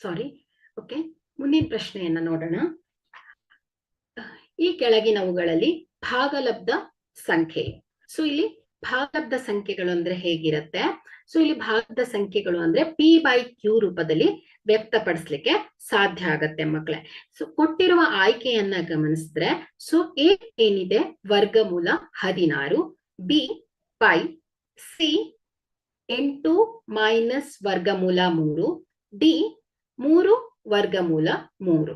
ಸಾರಿ. Okay, ಮುಂದಿನ ಪ್ರಶ್ನೆಯನ್ನ ನೋಡೋಣ. ಈ ಕೆಳಗಿನವುಗಳಲ್ಲಿ ಭಾಗಲಬ್ಧ ಸಂಖ್ಯೆ. ಸೊ ಇಲ್ಲಿ ಭಾಗಲಬ್ಧ ಸಂಖ್ಯೆಗಳು ಅಂದ್ರೆ ಹೇಗಿರುತ್ತೆ? ಸೊ ಇಲ್ಲಿ ಭಾಗಲಬ್ಧ ಸಂಖ್ಯೆಗಳು ಅಂದ್ರೆ P/Q ರೂಪದಲ್ಲಿ ವ್ಯಕ್ತಪಡಿಸ್ಲಿಕ್ಕೆ ಸಾಧ್ಯ ಆಗತ್ತೆ ಮಕ್ಕಳೇ. ಸೊ ಕೊಟ್ಟಿರುವ ಆಯ್ಕೆಯನ್ನ ಗಮನಿಸಿದ್ರೆ, ಸೊ ಎ ಏನಿದೆ ವರ್ಗಮೂಲ 16, ಬಿ ಪೈ, ಸಿ 8 ಮೈನಸ್ ವರ್ಗಮೂಲ 3, ಡಿ 3 ವರ್ಗಮೂಲ 3.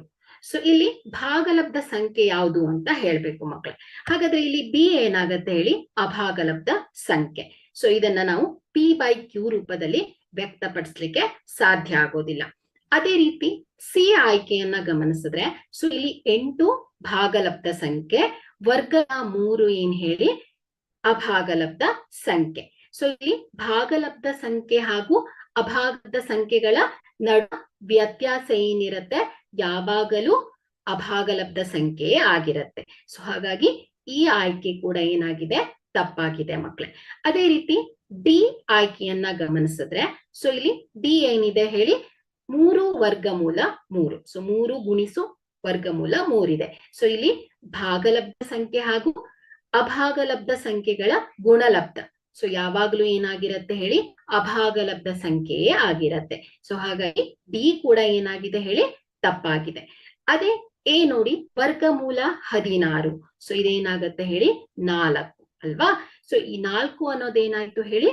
ಸೊ ಇಲ್ಲಿ ಭಾಗಲಬ್ಧ ಸಂಖ್ಯೆ ಯಾವುದು ಅಂತ ಹೇಳ್ಬೇಕು ಮಕ್ಕಳೇ. ಹಾಗಾದ್ರೆ ಇಲ್ಲಿ ಬಿ ಏನಾಗತ್ತೆ ಹೇಳಿ? ಅಭಾಗಲಬ್ಧ ಸಂಖ್ಯೆ. ಸೊ ಇದನ್ನ ನಾವು P/Q ರೂಪದಲ್ಲಿ ವ್ಯಕ್ತಪಡಿಸ್ಲಿಕ್ಕೆ ಸಾಧ್ಯ ಆಗೋದಿಲ್ಲ. ಅದೇ ರೀತಿ ಸಿ ಆಯ್ಕೆಯನ್ನ ಗಮನಿಸಿದ್ರೆ, ಸೊ ಇಲ್ಲಿ 8 ಭಾಗಲಬ್ಧ ಸಂಖ್ಯೆ, ವರ್ಗ 3 ಏನ್ ಹೇಳಿ? ಅಭಾಗಲಬ್ಧ ಸಂಖ್ಯೆ. ಸೊ ಇಲ್ಲಿ ಭಾಗಲಬ್ಧ ಸಂಖ್ಯೆ ಹಾಗೂ ಅಭಾಗಲಬ್ಧ ಸಂಖ್ಯೆಗಳ ನಡುವೆ ವ್ಯತ್ಯಾಸ ಏನಿರುತ್ತೆ? ಯಾವಾಗಲೂ ಅಭಾಗಲಬ್ಧ ಸಂಖ್ಯೆಯೇ ಆಗಿರುತ್ತೆ. ಸೊ ಹಾಗಾಗಿ ಈ ಆಯ್ಕೆ ಕೂಡ ಏನಾಗಿದೆ? ತಪ್ಪಾಗಿದೆ ಮಕ್ಕಳೇ. ಅದೇ ರೀತಿ ಡಿ ಆಯ್ಕೆಯನ್ನ ಗಮನಿಸಿದ್ರೆ, ಸೊ ಇಲ್ಲಿ ಡಿ ಏನಿದೆ ಹೇಳಿ? 3 ವರ್ಗಮೂಲ 3. ಸೊ 3 ಗುಣಿಸು ವರ್ಗಮೂಲ 3 ಇದೆ. ಸೊ ಇಲ್ಲಿ ಭಾಗಲಬ್ಧ ಸಂಖ್ಯೆ ಹಾಗೂ ಅಭಾಗಲಬ್ಧ ಸಂಖ್ಯೆಗಳ ಗುಣಲಬ್ಧ. ಸೊ ಯಾವಾಗ್ಲೂ ಏನಾಗಿರತ್ತೆ ಹೇಳಿ? ಅಭಾಗಲಬ್ಧ ಸಂಖ್ಯೆಯೇ ಆಗಿರತ್ತೆ. ಸೊ ಹಾಗಾಗಿ ಡಿ ಕೂಡ ಏನಾಗಿದೆ ಹೇಳಿ? ತಪ್ಪಾಗಿದೆ. ಅದೇ ಎ ನೋಡಿ, ವರ್ಗಮೂಲ 16. ಸೊ ಇದೇನಾಗತ್ತೆ ಹೇಳಿ? 4 ಅಲ್ವಾ? ಸೊ ಈ 4 ಅನ್ನೋದೇನಾಯ್ತು ಹೇಳಿ?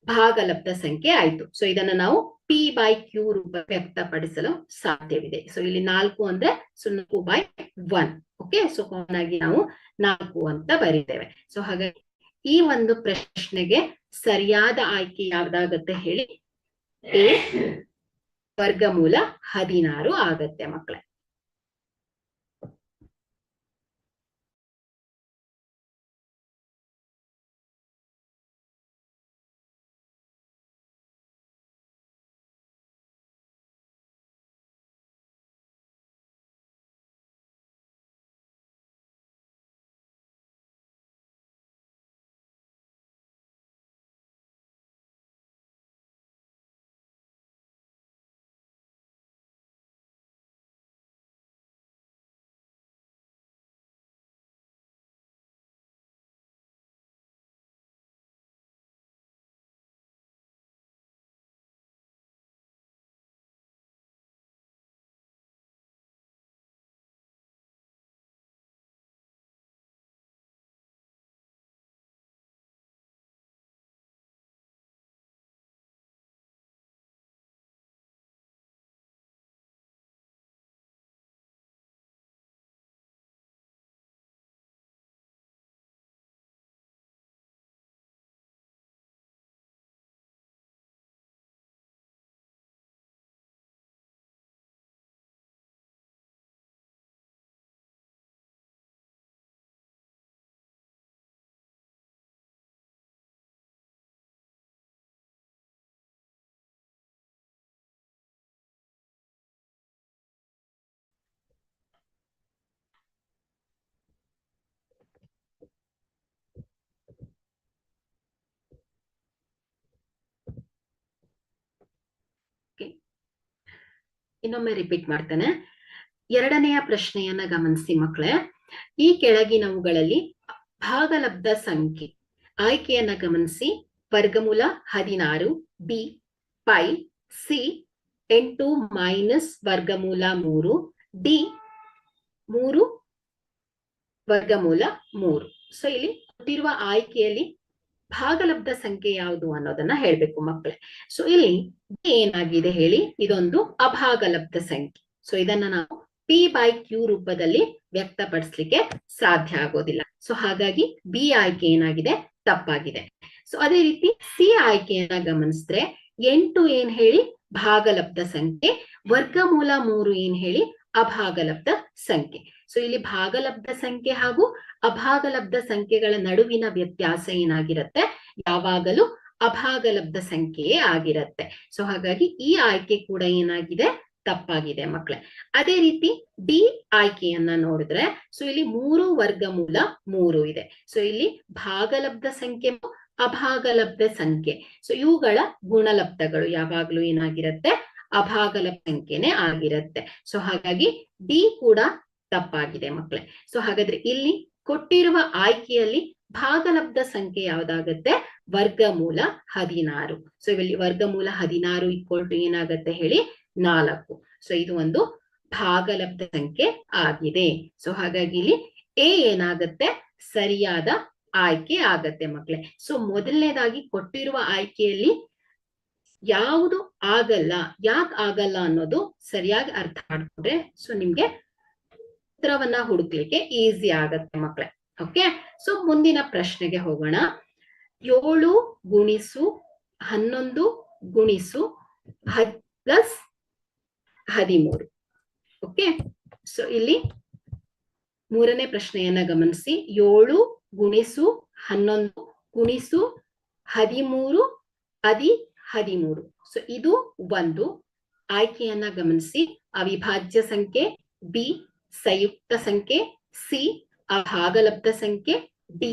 ಭಾಗಲಬ್ಧ ಸಂಖ್ಯೆ ಆಯ್ತು. ಸೊ ಇದನ್ನ ನಾವು P/Q ರೂಪ ವ್ಯಕ್ತಪಡಿಸಲು ಸಾಧ್ಯವಿದೆ. ಸೊ ಇಲ್ಲಿ 4 ಅಂದ್ರೆ 4/1. ಓಕೆ, ಸೊ ಕೊನೆಯಾಗಿ ನಾವು 4 ಅಂತ ಬರೀತೇವೆ. ಸೊ ಹಾಗಾಗಿ ಈ ಒಂದು ಪ್ರಶ್ನೆಗೆ ಸರಿಯಾದ ಆಯ್ಕೆ ಯಾವ್ದಾಗತ್ತೆ ಹೇಳಿ? ಎ ವರ್ಗಮೂಲ 16 ಆಗತ್ತೆ ಮಕ್ಕಳೇ. ಇನ್ನೊಮ್ಮೆ ರಿಪೀಟ್ ಮಾಡ್ತೇನೆ. ಎರಡನೆಯ ಪ್ರಶ್ನೆಯನ್ನ ಗಮನಿಸಿ ಮಕ್ಕಳೇ. ಈ ಕೆಳಗಿನವುಗಳಲ್ಲಿ ಭಾಗಲಬ್ಧ ಸಂಖ್ಯೆ ಆಯ್ಕೆಯನ್ನ ಗಮನಿಸಿ. ವರ್ಗಮೂಲ 16, ಬಿ ಪೈ, ಸಿ 8 ಮೈನಸ್ ವರ್ಗಮೂಲ 3, ಡಿ 3 ವರ್ಗಮೂಲ 3. ಸೊ ಇಲ್ಲಿ ಕೊಟ್ಟಿರುವ ಆಯ್ಕೆಯಲ್ಲಿ ಭಾಗಲಬ್ಧ ಸಂಖ್ಯೆ ಯಾವುದು ಅನ್ನೋದನ್ನ ಹೇಳ್ಬೇಕು ಮಕ್ಕಳೇ. ಸೊ ಇಲ್ಲಿ ಏನಾಗಿದೆ ಹೇಳಿ? ಇದೊಂದು ಅಭಾಗಲಬ್ಧ ಸಂಖ್ಯೆ. ಸೊ ಇದನ್ನ ನಾವು P/Q ರೂಪದಲ್ಲಿ ವ್ಯಕ್ತಪಡಿಸ್ಲಿಕ್ಕೆ ಸಾಧ್ಯ ಆಗೋದಿಲ್ಲ. ಸೊ ಹಾಗಾಗಿ ಬಿ ಆಯ್ಕೆ ಏನಾಗಿದೆ? ತಪ್ಪಾಗಿದೆ. ಸೊ ಅದೇ ರೀತಿ ಸಿ ಆಯ್ಕೆಯನ್ನ ಗಮನಿಸಿದ್ರೆ, 8 ಏನ್ ಹೇಳಿ? ಭಾಗಲಬ್ಧ ಸಂಖ್ಯೆ, ವರ್ಗಮೂಲ 3 ಏನ್ ಹೇಳಿ? ಅಭಾಗಲಬ್ಧ ಸಂಖ್ಯೆ. ಸೊ ಇಲ್ಲಿ ಭಾಗಲಬ್ಧ ಸಂಖ್ಯೆ ಹಾಗೂ ಅಭಾಗಲಬ್ಧ ಸಂಖ್ಯೆಗಳ ನಡುವಿನ ವ್ಯತ್ಯಾಸ ಏನಾಗಿರುತ್ತೆ? ಯಾವಾಗಲೂ ಅಭಾಗಲಬ್ಧ ಸಂಖ್ಯೆಯೇ ಆಗಿರುತ್ತೆ. ಸೊ ಹಾಗಾಗಿ ಈ ಆಯ್ಕೆ ಕೂಡ ಏನಾಗಿದೆ? ತಪ್ಪಾಗಿದೆ ಮಕ್ಕಳೇ. ಅದೇ ರೀತಿ ಡಿ ಆಯ್ಕೆಯನ್ನ ನೋಡಿದ್ರೆ, ಸೊ ಇಲ್ಲಿ 3 ವರ್ಗಮೂಲ 3 ಇದೆ. ಸೊ ಇಲ್ಲಿ ಭಾಗಲಬ್ಧ ಸಂಖ್ಯೆ ಅಭಾಗಲಬ್ಧ ಸಂಖ್ಯೆ, ಸೊ ಇವುಗಳ ಗುಣಲಬ್ಧಗಳು ಯಾವಾಗ್ಲೂ ಏನಾಗಿರುತ್ತೆ? ಅಭಾಗಲಬ್ಧ ಸಂಖ್ಯೆನೇ ಆಗಿರುತ್ತೆ. ಸೊ ಹಾಗಾಗಿ ಡಿ ಕೂಡ ತಪ್ಪಾಗಿದೆ ಮಕ್ಕಳೇ. ಸೊ ಹಾಗಾದ್ರೆ ಇಲ್ಲಿ ಕೊಟ್ಟಿರುವ ಆಯ್ಕೆಯಲ್ಲಿ ಭಾಗಲಬ್ಧ ಸಂಖ್ಯೆ ಯಾವ್ದಾಗತ್ತೆ? ವರ್ಗಮೂಲ 16. ಸೊ ಇಲ್ಲಿ ವರ್ಗಮೂಲ 16 = ಏನಾಗತ್ತೆ ಹೇಳಿ? 4. ಸೊ ಇದು ಒಂದು ಭಾಗಲಬ್ಧ ಸಂಖ್ಯೆ ಆಗಿದೆ. ಸೊ ಹಾಗಾಗಿ ಇಲ್ಲಿ ಎ ಏನಾಗತ್ತೆ? ಸರಿಯಾದ ಆಯ್ಕೆ ಆಗತ್ತೆ ಮಕ್ಕಳೇ. ಸೊ ಮೊದಲನೇದಾಗಿ ಕೊಟ್ಟಿರುವ ಆಯ್ಕೆಯಲ್ಲಿ ಯಾವುದು ಆಗಲ್ಲ, ಯಾಕೆ ಆಗಲ್ಲ ಅನ್ನೋದು ಸರಿಯಾಗಿ ಅರ್ಥ ಮಾಡ್ಕೊಂಡ್ರೆ ಸೊ ನಿಮ್ಗೆ ಉತ್ತರವನ್ನ ಹುಡುಕ್ಲಿಕ್ಕೆ ಈಸಿ ಆಗತ್ತೆ ಮಕ್ಕಳೇ. ಓಕೆ, ಸೊ ಮುಂದಿನ ಪ್ರಶ್ನೆಗೆ ಹೋಗೋಣ. 7 × 11 × +13. ಓಕೆ, ಸೊ ಇಲ್ಲಿ ಮೂರನೇ ಪ್ರಶ್ನೆಯನ್ನ ಗಮನಿಸಿ. 7 × 11 × 13 13. ಸೊ ಇದು ಒಂದು ಆಯ್ಕೆಯನ್ನ ಗಮನಿಸಿ. ಅವಿಭಾಜ್ಯ ಸಂಖ್ಯೆ, ಬಿ ಸಂಯುಕ್ತ ಸಂಖ್ಯೆ, ಸಿ ಅಭಾಗಲಬ್ಧ ಸಂಖ್ಯೆ, ಡಿ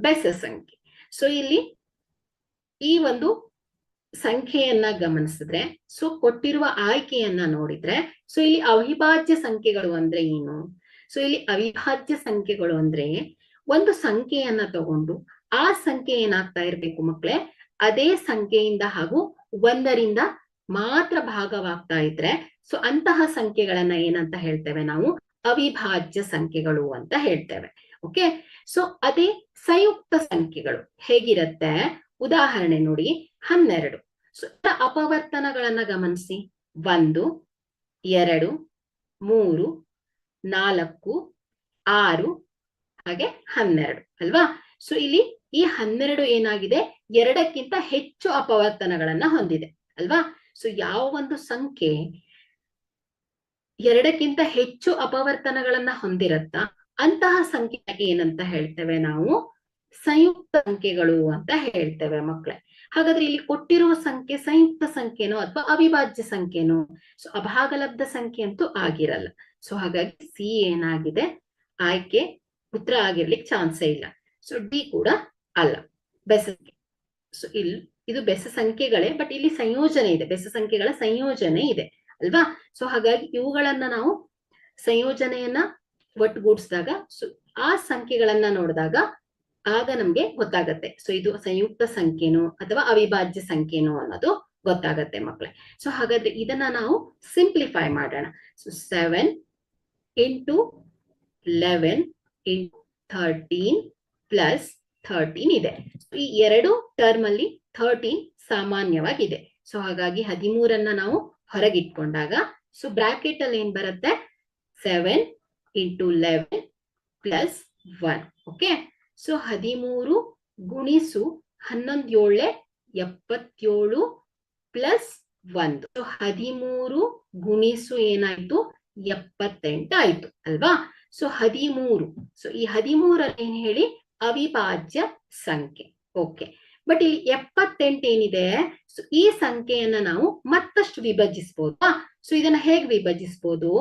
ಬೆಸ ಸಂಖ್ಯೆ. ಸೊ ಇಲ್ಲಿ ಈ ಒಂದು ಸಂಖ್ಯೆಯನ್ನ ಗಮನಿಸಿದ್ರೆ, ಸೊ ಕೊಟ್ಟಿರುವ ಆಯ್ಕೆಯನ್ನ ನೋಡಿದ್ರೆ, ಸೊ ಇಲ್ಲಿ ಅವಿಭಾಜ್ಯ ಸಂಖ್ಯೆಗಳು ಅಂದ್ರೆ ಏನು? ಸೊ ಇಲ್ಲಿ ಅವಿಭಾಜ್ಯ ಸಂಖ್ಯೆಗಳು ಅಂದ್ರೆ ಒಂದು ಸಂಖ್ಯೆಯನ್ನ ತಗೊಂಡು ಆ ಸಂಖ್ಯೆ ಏನಾಗ್ತಾ ಇರ್ಬೇಕು ಮಕ್ಕಳೇ? ಅದೇ ಸಂಖ್ಯೆಯಿಂದ ಹಾಗೂ 1ರಿಂದ ಮಾತ್ರ ಭಾಗವಾಗ್ತಾ ಇದ್ರೆ ಸೊ ಅಂತಹ ಸಂಖ್ಯೆಗಳನ್ನ ಏನಂತ ಹೇಳ್ತೇವೆ ನಾವು? ಅವಿಭಾಜ್ಯ ಸಂಖ್ಯೆಗಳು ಅಂತ ಹೇಳ್ತೇವೆ. ಓಕೆ, ಸೊ ಅದೇ ಸಂಯುಕ್ತ ಸಂಖ್ಯೆಗಳು ಹೇಗಿರತ್ತೆ? ಉದಾಹರಣೆ ನೋಡಿ, 12. ಸೊ ಅಪವರ್ತನಗಳನ್ನ ಗಮನಿಸಿ. 1 2 3 4 6 ಹಾಗೆ 12 ಅಲ್ವಾ? ಸೊ ಇಲ್ಲಿ ಈ 12 ಏನಾಗಿದೆ? 2ಕ್ಕಿಂತ ಹೆಚ್ಚು ಅಪವರ್ತನಗಳನ್ನ ಹೊಂದಿದೆ ಅಲ್ವಾ? ಸೊ ಯಾವ ಒಂದು ಸಂಖ್ಯೆ 2ಕ್ಕಿಂತ ಹೆಚ್ಚು ಅಪವರ್ತನಗಳನ್ನ ಹೊಂದಿರತ್ತಾ ಅಂತಹ ಸಂಖ್ಯೆ ಏನಂತ ಹೇಳ್ತೇವೆ ನಾವು? ಸಂಯುಕ್ತ ಸಂಖ್ಯೆಗಳು ಅಂತ ಹೇಳ್ತೇವೆ ಮಕ್ಕಳೇ. ಹಾಗಾದ್ರೆ ಇಲ್ಲಿ ಕೊಟ್ಟಿರುವ ಸಂಖ್ಯೆ ಸಂಯುಕ್ತ ಸಂಖ್ಯೆನೋ ಅಥವಾ ಅವಿಭಾಜ್ಯ ಸಂಖ್ಯೆನೋ? ಸೊ ಅಭಾಗಲಬ್ಧ ಸಂಖ್ಯೆ ಅಂತೂ ಆಗಿರಲ್ಲ. ಸೊ ಹಾಗಾಗಿ ಸಿ ಏನಾಗಿದೆ? ಆಯ್ಕೆ ಉತ್ತರ ಆಗಿರ್ಲಿಕ್ಕೆ ಚಾನ್ಸೇ ಇಲ್ಲ. ಸೊ ಡಿ ಕೂಡ ಅಲ್ಲ, ಬೆಸ ಸಂಖ್ಯೆ. ಸೊ ಇಲ್ಲಿ ಇದು ಬೆಸ ಸಂಖ್ಯೆಗಳೇ, ಬಟ್ ಇಲ್ಲಿ ಸಂಯೋಜನೆ ಇದೆ, ಬೆಸ ಸಂಖ್ಯೆಗಳ ಸಂಯೋಜನೆ ಇದೆ ಅಲ್ವಾ? ಸೊ ಹಾಗಾಗಿ ಇವುಗಳನ್ನ ನಾವು ಸಂಯೋಜನೆಯನ್ನ ಒಟ್ಟುಗೂಡಿಸಿದಾಗ ಸೊ ಆ ಸಂಖ್ಯೆಗಳನ್ನ ನೋಡಿದಾಗ ಆಗ ನಮ್ಗೆ ಗೊತ್ತಾಗತ್ತೆ ಸೊ ಇದು ಸಂಯುಕ್ತ ಸಂಖ್ಯೆನೋ ಅಥವಾ ಅವಿಭಾಜ್ಯ ಸಂಖ್ಯೆನೋ ಅನ್ನೋದು ಗೊತ್ತಾಗತ್ತೆ ಮಕ್ಕಳೇ. ಸೊ ಹಾಗಾದ್ರೆ ಇದನ್ನ ನಾವು ಸಿಂಪ್ಲಿಫೈ ಮಾಡೋಣ. ಸೊ 7 × 11 × 13 +13 ಇದೆ. ಈ ಎರಡು ಟರ್ಮ್ ಅಲ್ಲಿ 13 ಸಾಮಾನ್ಯವಾಗಿದೆ. ಸೊ ಹಾಗಾಗಿ 13ಅನ್ನ ನಾವು ಹೊರಗಿಟ್ಕೊಂಡಾಗ ಸೊ ಬ್ರಾಕೆಟ್ ಅಲ್ಲಿ ಏನ್ ಬರುತ್ತೆ? 7 × 11 +1. Okay, so 13 × 11 77 +1. ಸೊ 13 ಗುಣಿಸು ಏನಾಯ್ತು? 78 ಆಯ್ತು ಅಲ್ವಾ? ಸೊ 13. ಸೊ ಈ 13 ಏನ್ ಹೇಳಿ? ಅವಿಭಾಜ್ಯ ಸಂಖ್ಯೆ. ಓಕೆ, ಬಟ್ ಇಲ್ಲಿ 78 ಏನಿದೆ? ಸೊ ಈ ಸಂಖ್ಯೆಯನ್ನ ನಾವು ಮತ್ತಷ್ಟು ವಿಭಜಿಸಬಹುದಾ? ಸೊ ಇದನ್ನ ಹೇಗೆ ವಿಭಜಿಸಬಹುದು?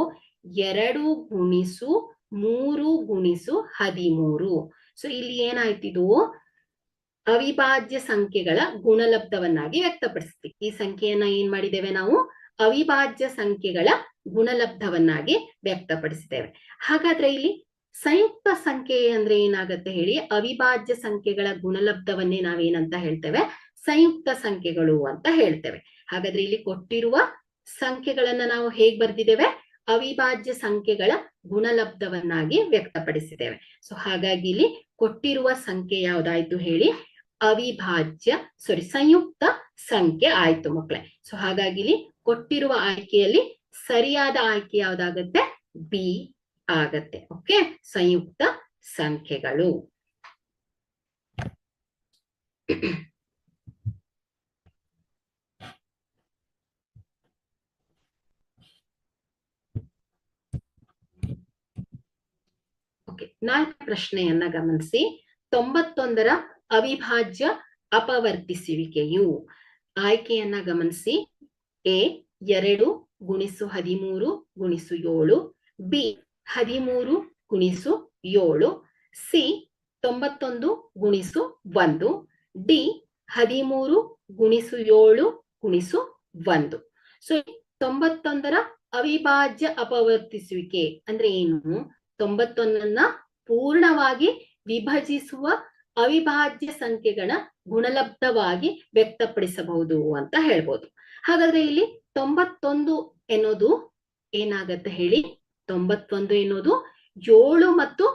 2 × 3 × 13. ಸೊ ಇಲ್ಲಿ ಏನಾಯ್ತಿದು? ಅವಿಭಾಜ್ಯ ಸಂಖ್ಯೆಗಳ ಗುಣಲಬ್ಧವನ್ನಾಗಿ ವ್ಯಕ್ತಪಡಿಸ್ತೀವಿ. ಈ ಸಂಖ್ಯೆಯನ್ನ ಏನ್ ಮಾಡಿದ್ದೇವೆ ನಾವು? ಅವಿಭಾಜ್ಯ ಸಂಖ್ಯೆಗಳ ಗುಣಲಬ್ಧವನ್ನಾಗಿ ವ್ಯಕ್ತಪಡಿಸಿದ್ದೇವೆ. ಹಾಗಾದ್ರೆ ಇಲ್ಲಿ ಸಂಯುಕ್ತ ಸಂಖ್ಯೆ ಅಂದ್ರೆ ಏನಾಗತ್ತೆ ಹೇಳಿ? ಅವಿಭಾಜ್ಯ ಸಂಖ್ಯೆಗಳ ಗುಣಲಬ್ಧವನ್ನೇ ನಾವೇನಂತ ಹೇಳ್ತೇವೆ? ಸಂಯುಕ್ತ ಸಂಖ್ಯೆಗಳು ಅಂತ ಹೇಳ್ತೇವೆ. ಹಾಗಾದ್ರೆ ಇಲ್ಲಿ ಕೊಟ್ಟಿರುವ ಸಂಖ್ಯೆಗಳನ್ನ ನಾವು ಹೇಗ್ ಬರ್ದಿದ್ದೇವೆ? ಅವಿಭಾಜ್ಯ ಸಂಖ್ಯೆಗಳ ಗುಣಲಬ್ಧವನ್ನಾಗಿ ವ್ಯಕ್ತಪಡಿಸಿದ್ದೇವೆ. ಸೊ ಹಾಗಾಗಿ ಇಲ್ಲಿ ಕೊಟ್ಟಿರುವ ಸಂಖ್ಯೆ ಯಾವ್ದಾಯ್ತು ಹೇಳಿ? ಸಂಯುಕ್ತ ಸಂಖ್ಯೆ ಆಯ್ತು ಮಕ್ಕಳೇ. ಸೊ ಹಾಗಾಗಿ ಇಲ್ಲಿ ಕೊಟ್ಟಿರುವ ಆಯ್ಕೆಯಲ್ಲಿ ಸರಿಯಾದ ಆಯ್ಕೆ ಯಾವ್ದಾಗತ್ತೆ? ಬಿ ಆಗತ್ತೆ. ಓಕೆ, ಸಂಯುಕ್ತ ಸಂಖ್ಯೆಗಳು. ಓಕೆ, 4ನೇ ಪ್ರಶ್ನೆಯನ್ನ ಗಮನಿಸಿ. 91ರ ಅವಿಭಾಜ್ಯ ಅಪವರ್ತಿಸುವಿಕೆಯು. ಆಯ್ಕೆಯನ್ನ ಗಮನಿಸಿ. A 2 × 13 × 7, B 13 × 7, C 91 × 1, D 13 × 7 × 1. So 91ರ ಅವಿಭಾಜ್ಯ ಅಪವರ್ತಿಸುವಿಕೆ ಅಂದ್ರೆ ಏನು? 91ನ್ನ ಪೂರ್ಣವಾಗಿ ವಿಭಜಿಸುವ ಅವಿಭಾಜ್ಯ ಸಂಖ್ಯೆಗಳ ಗುಣಲಬ್ಧವಾಗಿ ವ್ಯಕ್ತಪಡಿಸಬಹುದು ಅಂತ ಹೇಳ್ಬೋದು. ಹಾಗಾದ್ರೆ ಇಲ್ಲಿ 91 ಎನ್ನುವುದು ಏನಾಗತ್ತೆ ಹೇಳಿ? 91 ಎನ್ನುವುದು 7 ಮತ್ತು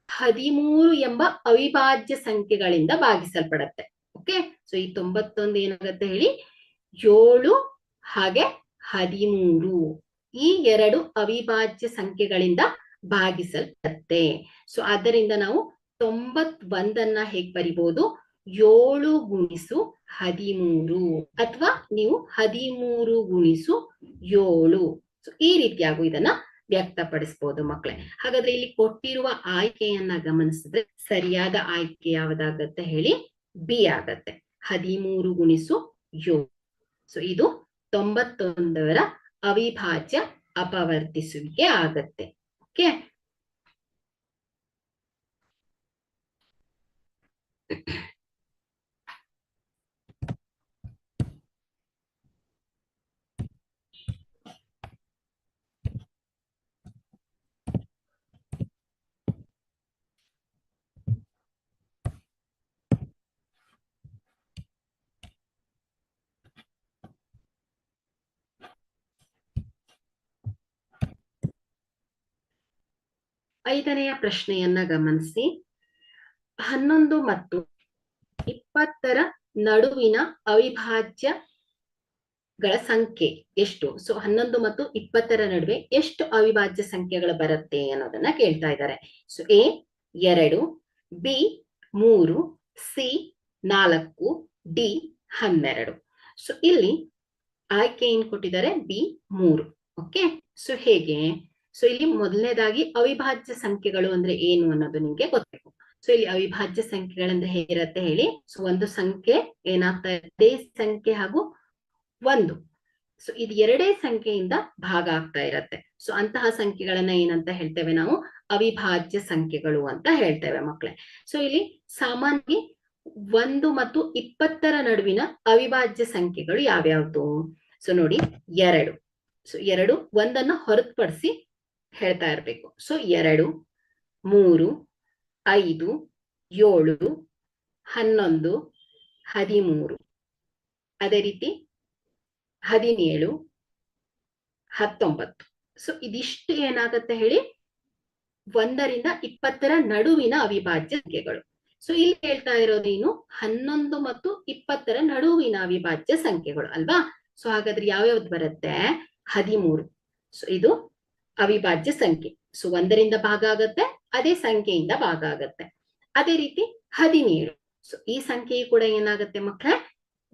13 ಎಂಬ ಅವಿಭಾಜ್ಯ ಸಂಖ್ಯೆಗಳಿಂದ ಭಾಗಿಸಲ್ಪಡತ್ತೆ. ಓಕೆ, ಸೊ ಈ 91 ಏನಾಗತ್ತೆ ಹೇಳಿ? 7 ಹಾಗೆ 13 ಈ ಎರಡು ಅವಿಭಾಜ್ಯ ಸಂಖ್ಯೆಗಳಿಂದ ಭಾಗಿಸಲ್ಪಡುತ್ತೆ. ಸೊ ಆದ್ದರಿಂದ ನಾವು 91ಅನ್ನ ಹೇಗ್ ಬರಿಬಹುದು? 7 ಗುಣಿಸು 13 ಅಥವಾ ನೀವು 13 ಗುಣಿಸು 7. ಸೊ ಈ ರೀತಿಯಾಗೂ ಇದನ್ನ ವ್ಯಕ್ತಪಡಿಸಬಹುದು ಮಕ್ಕಳೇ. ಹಾಗಾದ್ರೆ ಇಲ್ಲಿ ಕೊಟ್ಟಿರುವ ಆಯ್ಕೆಯನ್ನ ಗಮನಿಸಿದ್ರೆ ಸರಿಯಾದ ಆಯ್ಕೆ ಯಾವ್ದಾಗತ್ತೆ ಹೇಳಿ? ಬಿ ಆಗತ್ತೆ, 13 ಗುಣಿಸು 7. ಸೊ ಇದು 91ರ ಅವಿಭಾಜ್ಯ ಅಪವರ್ತಿಸುವಿಕೆ ಆಗತ್ತೆ. ಓಕೆ, ಐದನೆಯ ಪ್ರಶ್ನೆಯನ್ನ ಗಮನಿಸಿ. 11 ಮತ್ತು 20ರ ನಡುವಿನ ಅವಿಭಾಜ್ಯಗಳ ಸಂಖ್ಯೆ ಎಷ್ಟು? ಸೊ 11 ಮತ್ತು 20ರ ನಡುವೆ ಎಷ್ಟು ಅವಿಭಾಜ್ಯ ಸಂಖ್ಯೆಗಳು ಬರುತ್ತೆ ಅನ್ನೋದನ್ನ ಕೇಳ್ತಾ ಇದ್ದಾರೆ. So A 2, B 3, C 4, D 12. So ಇಲ್ಲಿ ಆಯ್ಕೆ ಏನ್ ಕೊಟ್ಟಿದ್ದಾರೆ? ಬಿ 3. ಓಕೆ, ಸೊ ಹೇಗೆ? ಸೊ ಇಲ್ಲಿ ಮೊದಲನೇದಾಗಿ ಅವಿಭಾಜ್ಯ ಸಂಖ್ಯೆಗಳು ಅಂದ್ರೆ ಏನು ಅನ್ನೋದು ನಿಮ್ಗೆ ಗೊತ್ತಬೇಕು. ಸೊ ಇಲ್ಲಿ ಅವಿಭಾಜ್ಯ ಸಂಖ್ಯೆಗಳಂದ್ರೆ ಹೇಗಿರತ್ತೆ ಹೇಳಿ? ಸೊ ಒಂದು ಸಂಖ್ಯೆ ಏನಾಗ್ತಾ ಇರುತ್ತೆ? ಸಂಖ್ಯೆ ಹಾಗೂ 1. ಸೊ ಇದು ಎರಡೇ ಸಂಖ್ಯೆಯಿಂದ ಭಾಗ ಆಗ್ತಾ ಇರತ್ತೆ. ಸೊ ಅಂತಹ ಸಂಖ್ಯೆಗಳನ್ನ ಏನಂತ ಹೇಳ್ತೇವೆ ನಾವು? ಅವಿಭಾಜ್ಯ ಸಂಖ್ಯೆಗಳು ಅಂತ ಹೇಳ್ತೇವೆ ಮಕ್ಕಳೇ. ಸೊ ಇಲ್ಲಿ ಸಾಮಾನ್ಯವಾಗಿ 1 ಮತ್ತು 20ರ ನಡುವಿನ ಅವಿಭಾಜ್ಯ ಸಂಖ್ಯೆಗಳು ಯಾವ್ಯಾವ್ದು? ಸೊ ನೋಡಿ, 2. ಸೊ 2 ಒಂದನ್ನ ಹೊರತುಪಡಿಸಿ ಹೇಳ್ತಾ ಇರ್ಬೇಕು. ಸೊ 2, 3, 5, 7, 11, 13. ಅದೇ ರೀತಿ 17, 19. ಸೊ ಇದಿಷ್ಟು ಏನಾಗತ್ತೆ ಹೇಳಿ? 1ರಿಂದ 20ರ ನಡುವಿನ ಅವಿಭಾಜ್ಯ ಸಂಖ್ಯೆಗಳು. ಸೊ ಇಲ್ಲಿ ಹೇಳ್ತಾ ಇರೋದೇನು? 11 ಮತ್ತು 20ರ ನಡುವಿನ ಅವಿಭಾಜ್ಯ ಸಂಖ್ಯೆಗಳು ಅಲ್ವಾ? ಸೊ ಹಾಗಾದ್ರೆ ಯಾವ್ಯಾವ್ದು ಬರುತ್ತೆ? 13. ಸೊ ಇದು ಅವಿಭಾಜ್ಯ ಸಂಖ್ಯೆ. ಸೊ 1ರಿಂದ ಭಾಗ ಆಗತ್ತೆ, ಅದೇ ಸಂಖ್ಯೆಯಿಂದ ಭಾಗ ಆಗತ್ತೆ. ಅದೇ ರೀತಿ 17. ಸೊ ಈ ಸಂಖ್ಯೆಯು ಕೂಡ ಏನಾಗತ್ತೆ ಮಕ್ಕಳೇ?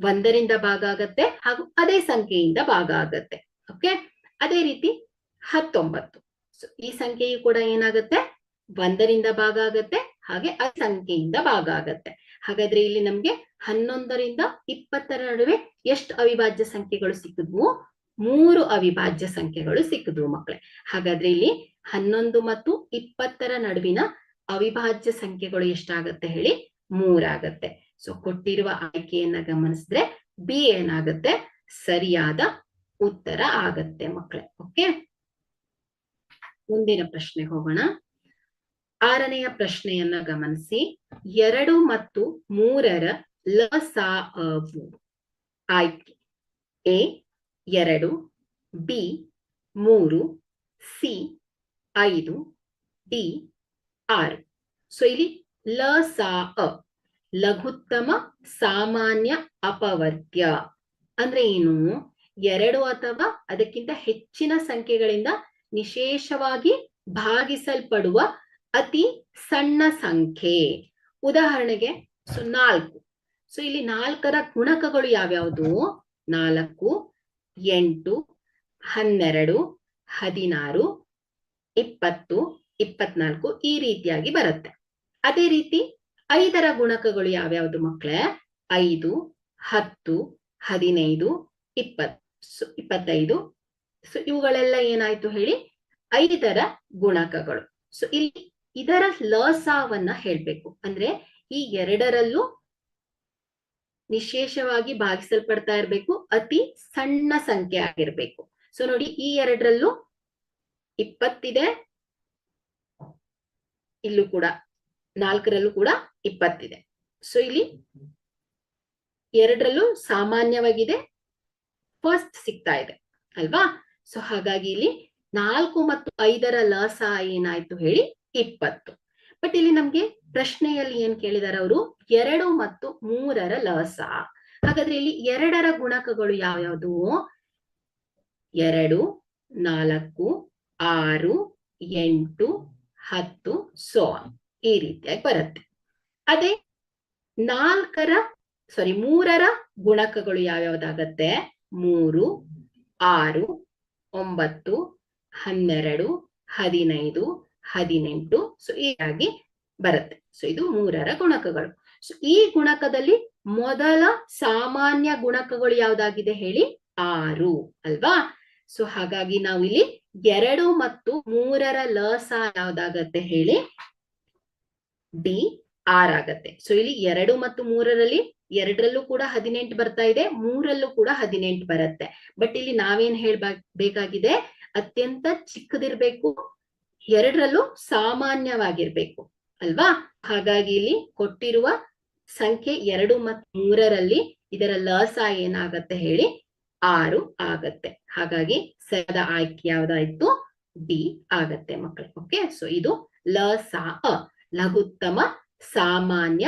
1ರಿಂದ ಭಾಗ ಆಗತ್ತೆ ಹಾಗೂ ಅದೇ ಸಂಖ್ಯೆಯಿಂದ ಭಾಗ ಆಗತ್ತೆ. ಓಕೆ, ಅದೇ ರೀತಿ 19. ಸೊ ಈ ಸಂಖ್ಯೆಯು ಕೂಡ ಏನಾಗತ್ತೆ? 1ರಿಂದ ಭಾಗ ಆಗತ್ತೆ ಹಾಗೆ ಅದೇ ಸಂಖ್ಯೆಯಿಂದ ಭಾಗ ಆಗತ್ತೆ. ಹಾಗಾದ್ರೆ ಇಲ್ಲಿ ನಮ್ಗೆ 11ರಿಂದ 20ರ ನಡುವೆ ಎಷ್ಟು ಅವಿಭಾಜ್ಯ ಸಂಖ್ಯೆಗಳು ಸಿಕ್ಕಿದ್ವು? 3 ಅವಿಭಾಜ್ಯ ಸಂಖ್ಯೆಗಳು ಸಿಕ್ಕಿದ್ವು ಮಕ್ಕಳೇ. ಹಾಗಾದ್ರೆ ಇಲ್ಲಿ 11 ಮತ್ತು 20ರ ನಡುವಿನ ಅವಿಭಾಜ್ಯ ಸಂಖ್ಯೆಗಳು ಎಷ್ಟಾಗತ್ತೆ ಹೇಳಿ? 3 ಆಗತ್ತೆ. ಸೊ ಕೊಟ್ಟಿರುವ ಆಯ್ಕೆಯನ್ನ ಗಮನಿಸಿದ್ರೆ ಬಿ ಏನಾಗತ್ತೆ? ಸರಿಯಾದ ಉತ್ತರ ಆಗತ್ತೆ ಮಕ್ಕಳೇ. ಓಕೆ, ಮುಂದಿನ ಪ್ರಶ್ನೆ ಹೋಗೋಣ. 6ನೆಯ ಪ್ರಶ್ನೆಯನ್ನ ಗಮನಿಸಿ. 2 ಮತ್ತು 3ರ ಲಸಾಅವು. ಆಯ್ಕೆ A 2, B 3, C 5, D 6. So ಇಲ್ಲಿ ಲಸಾಅ ಲಘುತ್ತಮ ಸಾಮಾನ್ಯ ಅಪವರ್ತ್ಯ ಅಂದ್ರೆ ಏನು? 2 ಅಥವಾ ಅದಕ್ಕಿಂತ ಹೆಚ್ಚಿನ ಸಂಖ್ಯೆಗಳಿಂದ ನಿಶೇಷವಾಗಿ ಭಾಗಿಸಲ್ಪಡುವ ಅತಿ ಸಣ್ಣ ಸಂಖ್ಯೆ. ಉದಾಹರಣೆಗೆ 4. ಸೊ ಇಲ್ಲಿ 4ರ ಗುಣಕಗಳು ಯಾವ್ಯಾವುದು? 4, 8, 12, 16, 20, 24 ಈ ರೀತಿಯಾಗಿ ಬರುತ್ತೆ. ಅದೇ ರೀತಿ 5ರ ಗುಣಕಗಳು ಯಾವ್ಯಾವುದು ಮಕ್ಕಳೇ? 5, 10, 15, 20, 25. ಸೊ ಇವುಗಳೆಲ್ಲ ಏನಾಯ್ತು ಹೇಳಿ? 5ರ ಗುಣಕಗಳು. ಸೊ ಇಲ್ಲಿ ಇದರ ಲಸಾವನ್ನ ಹೇಳ್ಬೇಕು. ಅಂದ್ರೆ ಈ 2ರಲ್ಲೂ ನಿಶೇಷವಾಗಿ ಭಾಗಿಸಲ್ಪಡ್ತಾ ಇರ್ಬೇಕು, ಅತಿ ಸಣ್ಣ ಸಂಖ್ಯೆ ಆಗಿರ್ಬೇಕು. ಸೊ ನೋಡಿ, ಈ ಎರಡರಲ್ಲೂ 20 ಇಲ್ಲೂ ಕೂಡ 4ರಲ್ಲೂ ಕೂಡ 20 ಸೊ ಇಲ್ಲಿ ಎರಡರಲ್ಲೂ ಸಾಮಾನ್ಯವಾಗಿದೆ, ಫಸ್ಟ್ ಸಿಗ್ತಾ ಇದೆ ಅಲ್ವಾ. ಸೊ ಹಾಗಾಗಿ ಇಲ್ಲಿ 4 ಮತ್ತು 5ರ ಲಸ ಏನಾಯ್ತು ಹೇಳಿ 20. ಬಟ್ ಇಲ್ಲಿ ನಮ್ಗೆ ಪ್ರಶ್ನೆಯಲ್ಲಿ ಏನ್ ಕೇಳಿದಾರೆ ಅವರು, 2 ಮತ್ತು 3ರ ಲಸ. ಹಾಗಾದ್ರೆ ಇಲ್ಲಿ 2ರ ಗುಣಕಗಳು ಯಾವ್ಯಾವುದು? 2, 4, 6, 8, 10 ಸೊ ಈ ರೀತಿಯಾಗಿ ಬರುತ್ತೆ. ಅದೇ 3ರ ಗುಣಕಗಳು ಯಾವ್ಯಾವ್ದಾಗತ್ತೆ? 3, 6, 9, 12, 15, 18 ಸೊ ಹೀಗಾಗಿ ಬರುತ್ತೆ. ಸೊ ಇದು 3ರ ಗುಣಕಗಳು. ಸೊ ಈ ಗುಣಕದಲ್ಲಿ ಮೊದಲ ಸಾಮಾನ್ಯ ಗುಣಕಗಳು ಯಾವ್ದಾಗಿದೆ ಹೇಳಿ? 6 ಅಲ್ವಾ. ಸೊ ಹಾಗಾಗಿ ನಾವು ಇಲ್ಲಿ 2 ಮತ್ತು 3ರ ಲಸ ಯಾವ್ದಾಗತ್ತೆ ಹೇಳಿ? ಡಿ 6 ಆಗತ್ತೆ. ಸೊ ಇಲ್ಲಿ 2 ಮತ್ತು 3ರಲ್ಲಿ 2ರಲ್ಲೂ ಕೂಡ 18 ಬರ್ತಾ ಇದೆ, 3ರಲ್ಲೂ ಕೂಡ 18 ಬರುತ್ತೆ. ಬಟ್ ಇಲ್ಲಿ ನಾವೇನ್ ಹೇಳ್ಬೇಕಾಗಿದೆ? ಅತ್ಯಂತ ಚಿಕ್ಕದಿರ್ಬೇಕು, 2ರಲ್ಲೂ ಸಾಮಾನ್ಯವಾಗಿರ್ಬೇಕು ಅಲ್ವಾ. ಹಾಗಾಗಿ ಇಲ್ಲಿ ಕೊಟ್ಟಿರುವ ಸಂಖ್ಯೆ 2 ಮತ್ತು 3ರಲ್ಲಿ ಇದರ ಲಸ ಏನಾಗತ್ತೆ ಹೇಳಿ? 6 ಆಗತ್ತೆ. ಹಾಗಾಗಿ ಸರಿಯಾದ ಆಯ್ಕೆ ಯಾವ್ದಾಯ್ತು? ಡಿ ಆಗತ್ತೆ ಮಕ್ಕಳೇ. ಓಕೆ, ಸೊ ಇದು ಲಸ ಲಘುತ್ತಮ ಸಾಮಾನ್ಯ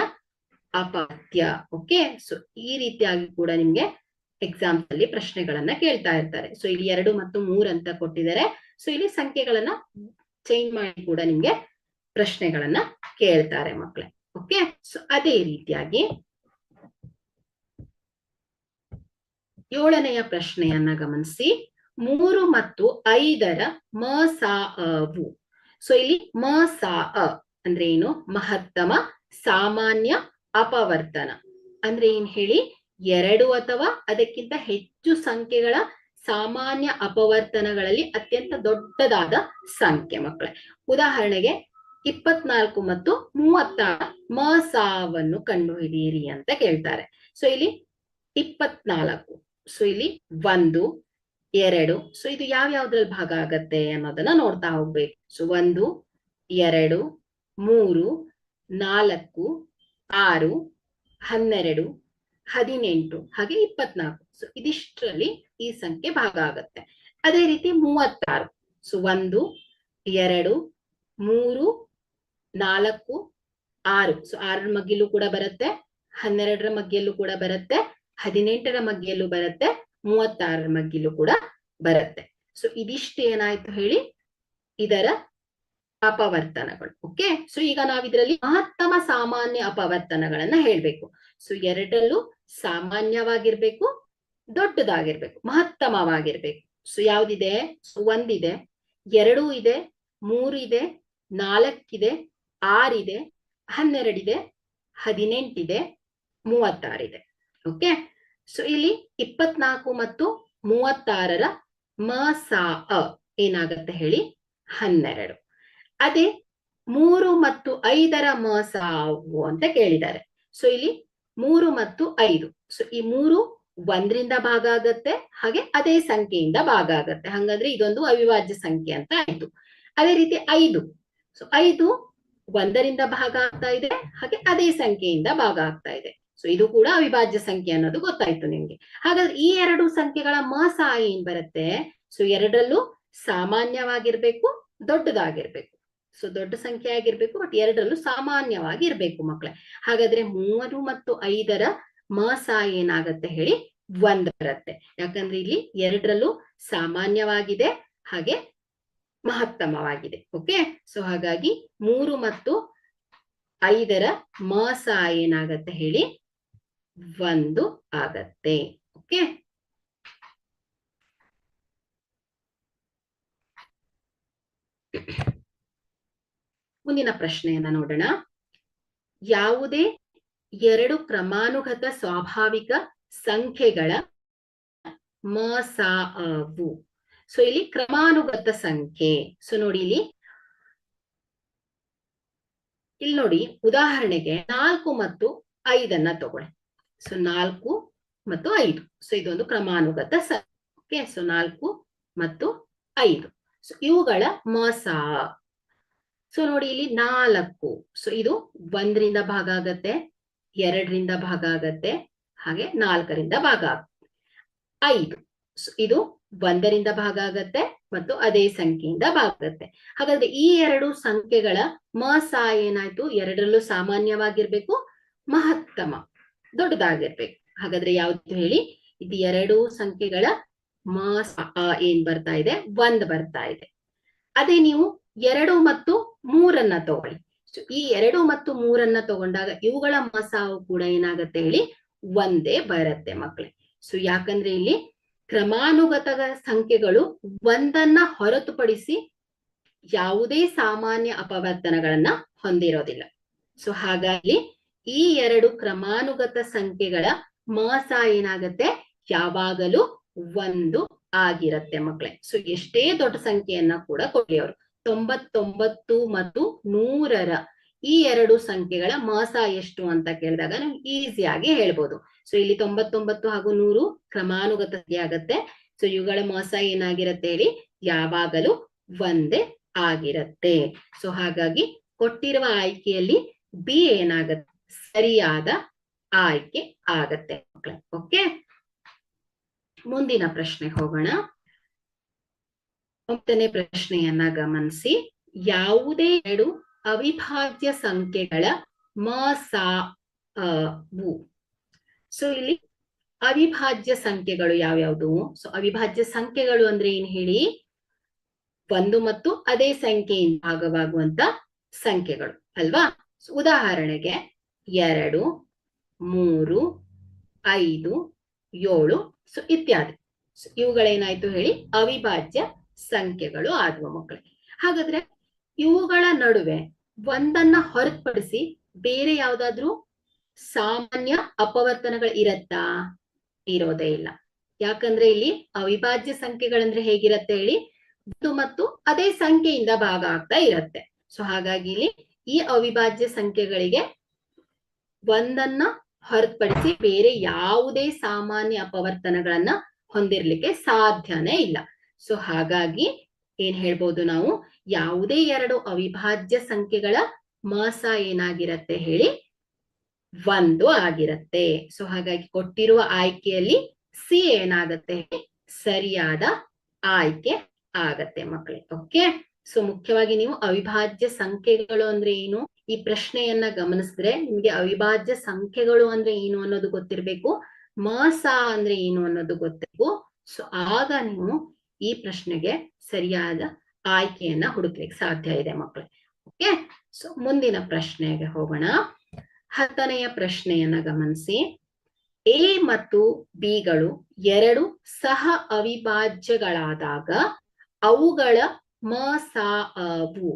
ಅಪತ್ಯ. ಓಕೆ, ಸೊ ಈ ರೀತಿಯಾಗಿ ಕೂಡ ನಿಮ್ಗೆ ಎಕ್ಸಾಮ್ಸ್ ಅಲ್ಲಿ ಪ್ರಶ್ನೆಗಳನ್ನ ಕೇಳ್ತಾ ಇರ್ತಾರೆ. ಸೊ ಇಲ್ಲಿ 2 ಮತ್ತು 3 ಅಂತ ಕೊಟ್ಟಿದ್ದಾರೆ. ಸೊ ಇಲ್ಲಿ ಸಂಖ್ಯೆಗಳನ್ನ ಚೇಂಜ್ ಮಾಡಿ ಕೂಡ ನಿಮ್ಗೆ ಪ್ರಶ್ನೆಗಳನ್ನ ಕೇಳ್ತಾರೆ ಮಕ್ಕಳೇ. ಓಕೆ, ಸೊ ಅದೇ ರೀತಿಯಾಗಿ 7ನೆಯ ಪ್ರಶ್ನೆಯನ್ನ ಗಮನಿಸಿ. 3 ಮತ್ತು 5ರ ಮಸಾಅವು. ಸೊ ಇಲ್ಲಿ ಮಸಾಅ ಅಂದ್ರೆ ಏನು? ಮಹತ್ತಮ ಸಾಮಾನ್ಯ ಅಪವರ್ತನ ಅಂದ್ರೆ ಏನ್ ಹೇಳಿ? 2 ಅಥವಾ ಅದಕ್ಕಿಂತ ಹೆಚ್ಚು ಸಂಖ್ಯೆಗಳ ಸಾಮಾನ್ಯ ಅಪವರ್ತನಗಳಲ್ಲಿ ಅತ್ಯಂತ ದೊಡ್ಡದಾದ ಸಂಖ್ಯೆ ಮಕ್ಕಳೇ. ಉದಾಹರಣೆಗೆ 24 ಮತ್ತು 36 ಮಸಾವನ್ನು ಕಂಡುಹಿಡಿಯಿರಿ ಅಂತ ಕೇಳ್ತಾರೆ. ಸೊ ಇಲ್ಲಿ 24, ಸೊ ಇಲ್ಲಿ 1, 2 ಸೊ ಇದು ಯಾವ್ಯಾವ್ದ್ರಲ್ಲಿ ಭಾಗ ಆಗತ್ತೆ ಅನ್ನೋದನ್ನ ನೋಡ್ತಾ ಹೋಗ್ಬೇಕು. ಸೊ 1, 2, 3, 4, 6, 12, 18 ಹಾಗೆ 24 ಸೊ ಇದಿಷ್ಟರಲ್ಲಿ ಈ ಸಂಖ್ಯೆ ಭಾಗ ಆಗತ್ತೆ. ಅದೇ ರೀತಿ 36, ಸೊ 1, 2, 3, 4, 6 ಸೊ 6ರ ಮಗ್ಗಿಲೂ ಕೂಡ ಬರುತ್ತೆ, 12ರ ಮಗ್ಗಿಯಲ್ಲೂ ಕೂಡ ಬರುತ್ತೆ, 18ರ ಮಗ್ಗಿಯಲ್ಲೂ ಬರುತ್ತೆ, 36ರ ಮಗ್ಗಿಲೂ ಕೂಡ ಬರುತ್ತೆ. ಸೊ ಇದಿಷ್ಟು ಏನಾಯ್ತು ಹೇಳಿ? ಇದರ ಅಪವರ್ತನಗಳು. ಓಕೆ, ಸೊ ಈಗ ನಾವ್ ಇದರಲ್ಲಿ ಮಹತ್ತಮ ಸಾಮಾನ್ಯ ಅಪವರ್ತನಗಳನ್ನ ಹೇಳ್ಬೇಕು. ಸೊ 2ರಲ್ಲೂ ಸಾಮಾನ್ಯವಾಗಿರ್ಬೇಕು, ದೊಡ್ಡದಾಗಿರ್ಬೇಕು, ಮಹತ್ತಮವಾಗಿರ್ಬೇಕು. ಸೊ ಯಾವ್ದಿದೆ? 1 ಇದೆ, 2 ಇದೆ, 3 ಇದೆ, 4 ಇದೆ, 6 ಇದೆ, 12 ಇದೆ, 18 ಇದೆ, 36 ಇದೆ. ಓಕೆ, ಸೊ ಇಲ್ಲಿ 24 ಮತ್ತು 36ರ ಮಸಾಅ ಏನಾಗತ್ತೆ ಹೇಳಿ? 12. ಅದೇ 3 ಮತ್ತು 5ರ ಮಸಾವು ಅಂತ ಕೇಳಿದ್ದಾರೆ. ಸೊ ಇಲ್ಲಿ 3 ಮತ್ತು 5 ಸೊ ಈ 3 1ರಿಂದ ಭಾಗ ಆಗತ್ತೆ, ಹಾಗೆ ಅದೇ ಸಂಖ್ಯೆಯಿಂದ ಭಾಗ ಆಗತ್ತೆ. ಹಾಗಾದ್ರೆ ಇದೊಂದು ಅವಿಭಾಜ್ಯ ಸಂಖ್ಯೆ ಅಂತ ಆಯ್ತು. ಅದೇ ರೀತಿ 5, ಸೊ 5 1ರಿಂದ ಭಾಗ ಆಗ್ತಾ ಇದೆ, ಹಾಗೆ ಅದೇ ಸಂಖ್ಯೆಯಿಂದ ಭಾಗ ಆಗ್ತಾ ಇದೆ. ಸೊ ಇದು ಕೂಡ ಅವಿಭಾಜ್ಯ ಸಂಖ್ಯೆ ಅನ್ನೋದು ಗೊತ್ತಾಯ್ತು ನಿಮ್ಗೆ. ಹಾಗಾದ್ರೆ ಈ 2 ಸಂಖ್ಯೆಗಳ ಮಸ ಏನ್ ಬರುತ್ತೆ? ಸೊ 2ರಲ್ಲೂ ಸಾಮಾನ್ಯವಾಗಿರ್ಬೇಕು, ದೊಡ್ಡದಾಗಿರ್ಬೇಕು. ಸೊ ದೊಡ್ಡ ಸಂಖ್ಯೆ ಆಗಿರ್ಬೇಕು, ಬಟ್ 2ರಲ್ಲೂ ಸಾಮಾನ್ಯವಾಗಿರ್ಬೇಕು ಮಕ್ಕಳೇ. ಹಾಗಾದ್ರೆ 3 ಮತ್ತು 5ರ ಮಸ ಏನಾಗತ್ತೆ ಹೇಳಿ? 1 ಬರುತ್ತೆ. ಯಾಕಂದ್ರೆ ಇಲ್ಲಿ 2ರಲ್ಲೂ ಸಾಮಾನ್ಯವಾಗಿದೆ, ಹಾಗೆ ಮಹತ್ತಮವಾಗಿದೆ. ಓಕೆ, ಸೊ ಹಾಗಾಗಿ 3 ಮತ್ತು 5ರ ಮಸ ಏನಾಗತ್ತೆ ಹೇಳಿ? 1 ಆಗತ್ತೆ. ಓಕೆ, ಮುಂದಿನ ಪ್ರಶ್ನೆಯನ್ನ ನೋಡೋಣ. ಯಾವುದೇ 2 ಕ್ರಮಾನುಗತ ಸ್ವಾಭಾವಿಕ ಸಂಖ್ಯೆಗಳ ಮಸಾಅವು. ಸೊ ಇಲ್ಲಿ ಕ್ರಮಾನುಗತ ಸಂಖ್ಯೆ. ಸೊ ನೋಡಿ ಇಲ್ಲಿ ನೋಡಿ, ಉದಾಹರಣೆಗೆ 4 ಮತ್ತು 5ಅನ್ನ ತಗೊಳ್ಳಿ. ಸೊ 4 ಮತ್ತು 5 ಸೊ ಇದೊಂದು ಕ್ರಮಾನುಗತ ಸಂಖ್ಯೆ. ಸೊ 4 ಮತ್ತು 5. ಸೊ ಇವುಗಳ ಮೊಸ. ಸೊ ನೋಡಿ ಇಲ್ಲಿ 4. ಸೊ ಇದು 1ರಿಂದ ಭಾಗ ಆಗತ್ತೆ, 2ರಿಂದ ಭಾಗ ಆಗತ್ತೆ, ಹಾಗೆ 4ರಿಂದ ಭಾಗ ಆಗತ್ತೆ. 5. ಸೊ ಇದು 1ರಿಂದ ಭಾಗ ಆಗತ್ತೆ ಮತ್ತು ಅದೇ ಸಂಖ್ಯೆಯಿಂದ ಭಾಗ ಆಗತ್ತೆ. ಹಾಗಾದ್ರೆ ಈ 2 ಸಂಖ್ಯೆಗಳ ಮೊಸ ಏನಾಯ್ತು? 2ರಲ್ಲೂ ಸಾಮಾನ್ಯವಾಗಿರ್ಬೇಕು, ಮಹತ್ತಮ ದೊಡ್ಡದಾಗಿರ್ಬೇಕು. ಹಾಗಾದ್ರೆ ಯಾವ್ದು ಹೇಳಿ? ಇದು 2 ಸಂಖ್ಯೆಗಳ ಮೊಸ ಏನ್ ಬರ್ತಾ ಇದೆ? 1 ಬರ್ತಾ ಇದೆ. ಅದೇ ನೀವು 2 ಮತ್ತು 3 ತಗೊಳ್ಳಿ. ಸೊ ಈ 2 ಮತ್ತು 3 ತಗೊಂಡಾಗ ಇವುಗಳ ಮೊಸವು ಕೂಡ ಏನಾಗತ್ತೆ ಹೇಳಿ? 1 ಬರುತ್ತೆ ಮಕ್ಕಳೇ. ಸೊ ಯಾಕಂದ್ರೆ ಇಲ್ಲಿ ಕ್ರಮಾನುಗತ ಸಂಖ್ಯೆಗಳು 1 ಹೊರತುಪಡಿಸಿ ಯಾವುದೇ ಸಾಮಾನ್ಯ ಅಪವರ್ತನಗಳನ್ನ ಹೊಂದಿರೋದಿಲ್ಲ. ಸೊ ಹಾಗಾಗಿ ಈ 2 ಕ್ರಮಾನುಗತ ಸಂಖ್ಯೆಗಳ ಮೊಸ ಏನಾಗತ್ತೆ? ಯಾವಾಗಲೂ 1 ಆಗಿರತ್ತೆ ಮಕ್ಕಳೇ. ಸೊ ಎಷ್ಟೇ ದೊಡ್ಡ ಸಂಖ್ಯೆಯನ್ನ ಕೂಡ ಕೊಡಿ ಅವರು, 99 ಮತ್ತು 100ರ ಈ 2 ಸಂಖ್ಯೆಗಳ ಮೊಸ ಎಷ್ಟು ಅಂತ ಕೇಳಿದಾಗ ನಾವು ಈಸಿಯಾಗಿ ಹೇಳ್ಬೋದು. ಸೊ ಇಲ್ಲಿ 99 ಹಾಗೂ 100 ಕ್ರಮಾನುಗತ ಸಂಖ್ಯೆ ಆಗತ್ತೆ. ಸೊ ಇವುಗಳ ಮೊಸ ಏನಾಗಿರತ್ತೆ ಹೇಳಿ? ಯಾವಾಗಲೂ 1 ಆಗಿರತ್ತೆ. ಸೊ ಹಾಗಾಗಿ ಕೊಟ್ಟಿರುವ ಆಯ್ಕೆಯಲ್ಲಿ ಬಿ ಏನಾಗತ್ತೆ? ಸರಿಯಾದ ಆಯ್ಕೆ ಆಗತ್ತೆ ಮಕ್ಕಳೇ. ಓಕೆ, ಮುಂದಿನ ಪ್ರಶ್ನೆ ಹೋಗೋಣ. 9ನೇ ಪ್ರಶ್ನೆಯನ್ನ ಗಮನಿಸಿ. ಯಾವುದೇ 2 ಅವಿಭಾಜ್ಯ ಸಂಖ್ಯೆಗಳ ಮೊಸವು. ಸೊ ಇಲ್ಲಿ ಅವಿಭಾಜ್ಯ ಸಂಖ್ಯೆಗಳು ಯಾವ್ಯಾವುದು? ಸೊ ಅವಿಭಾಜ್ಯ ಸಂಖ್ಯೆಗಳು ಅಂದ್ರೆ ಏನ್ ಹೇಳಿ? 1 ಮತ್ತು ಅದೇ ಸಂಖ್ಯೆಯಿಂದ ಭಾಗವಾಗುವಂತ ಸಂಖ್ಯೆಗಳು ಅಲ್ವಾ? ಉದಾಹರಣೆಗೆ 2, 3, 5, 7 ಸೊ ಇತ್ಯಾದಿ. ಇವುಗಳೇನಾಯ್ತು ಹೇಳಿ? ಅವಿಭಾಜ್ಯ ಸಂಖ್ಯೆಗಳು ಆದ್ವ ಮಕ್ಕಳೇ. ಹಾಗಾದ್ರೆ ಇವುಗಳ ನಡುವೆ 1 ಹೊರತುಪಡಿಸಿ ಬೇರೆ ಯಾವ್ದಾದ್ರು ಸಾಮಾನ್ಯ ಅಪವರ್ತನಗಳು ಇರತ್ತಾ? ಇರೋದೇ ಇಲ್ಲ. ಯಾಕಂದ್ರೆ ಇಲ್ಲಿ ಅವಿಭಾಜ್ಯ ಸಂಖ್ಯೆಗಳಂದ್ರೆ ಹೇಗಿರತ್ತೆ ಹೇಳಿ? 1 ಮತ್ತು ಅದೇ ಸಂಖ್ಯೆಯಿಂದ ಭಾಗ ಆಗ್ತಾ ಇರತ್ತೆ. ಸೊ ಹಾಗಾಗಿ ಇಲ್ಲಿ ಈ ಅವಿಭಾಜ್ಯ ಸಂಖ್ಯೆಗಳಿಗೆ 1 ಹೊರತುಪಡಿಸಿ ಬೇರೆ ಯಾವುದೇ ಸಾಮಾನ್ಯ ಅಪವರ್ತನಗಳನ್ನ ಹೊಂದಿರ್ಲಿಕ್ಕೆ ಸಾಧ್ಯನೇ ಇಲ್ಲ. ಸೊ ಹಾಗಾಗಿ ಏನ್ ಹೇಳ್ಬೋದು ನಾವು? ಯಾವುದೇ 2 ಅವಿಭಾಜ್ಯ ಸಂಖ್ಯೆಗಳ ಮೊಸ ಏನಾಗಿರತ್ತೆ ಹೇಳಿ? 1 ಆಗಿರತ್ತೆ. ಸೊ ಹಾಗಾಗಿ ಕೊಟ್ಟಿರುವ ಆಯ್ಕೆಯಲ್ಲಿ ಸಿ ಏನಾಗತ್ತೆ? ಸರಿಯಾದ ಆಯ್ಕೆ ಆಗತ್ತೆ ಮಕ್ಕಳೇ. ಓಕೆ, ಸೊ ಮುಖ್ಯವಾಗಿ ನೀವು ಅವಿಭಾಜ್ಯ ಸಂಖ್ಯೆಗಳು ಅಂದ್ರೆ ಏನು, ಈ ಪ್ರಶ್ನೆಯನ್ನ ಗಮನಿಸಿದ್ರೆ ನಿಮ್ಗೆ ಅವಿಭಾಜ್ಯ ಸಂಖ್ಯೆಗಳು ಅಂದ್ರೆ ಏನು ಅನ್ನೋದು ಗೊತ್ತಿರ್ಬೇಕು, ಮೊಸ ಅಂದ್ರೆ ಏನು ಅನ್ನೋದು ಗೊತ್ತಿರ್ಬೇಕು. ಸೊ ಆಗ ನೀವು ಈ ಪ್ರಶ್ನೆಗೆ ಸರಿಯಾದ ಆಯ್ಕೆಯನ್ನ ಹುಡುಕ್ಲಿಕ್ಕೆ ಸಾಧ್ಯ ಇದೆ ಮಕ್ಕಳೇ. ಓಕೆ, ಸೊ ಮುಂದಿನ ಪ್ರಶ್ನೆಗೆ ಹೋಗೋಣ. 10ನೆಯ ಪ್ರಶ್ನೆಯನ್ನ ಗಮನಿಸಿ. ಎ ಮತ್ತು ಬಿಗಳು 2 ಸಹ ಅವಿಭಾಜ್ಯಗಳಾದಾಗ ಅವುಗಳ ಮೊಸವು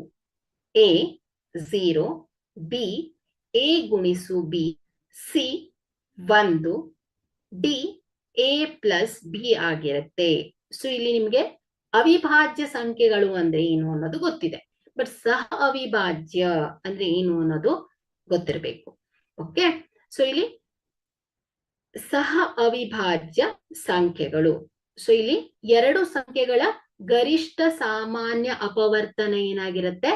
ಎ 0, ಬಿ ಎ ಗುಣಿಸು B, C 1, D A plus B ಆಗಿರುತ್ತೆ. ಸೊ ಇಲ್ಲಿ ನಿಮ್ಗೆ ಅವಿಭಾಜ್ಯ ಸಂಖ್ಯೆಗಳು ಅಂದ್ರೆ ಏನು ಅನ್ನೋದು ಗೊತ್ತಿದೆ, ಬಟ್ ಸಹ ಅವಿಭಾಜ್ಯ ಅಂದ್ರೆ ಏನು ಅನ್ನೋದು ಗೊತ್ತಿರಬೇಕು. ಓಕೆ, ಸೊ ಇಲ್ಲಿ ಸಹ ಅವಿಭಾಜ್ಯ ಸಂಖ್ಯೆಗಳು. ಸೊ ಇಲ್ಲಿ 2 ಸಂಖ್ಯೆಗಳ ಗರಿಷ್ಠ ಸಾಮಾನ್ಯ ಅಪವರ್ತನ ಏನಾಗಿರುತ್ತೆ?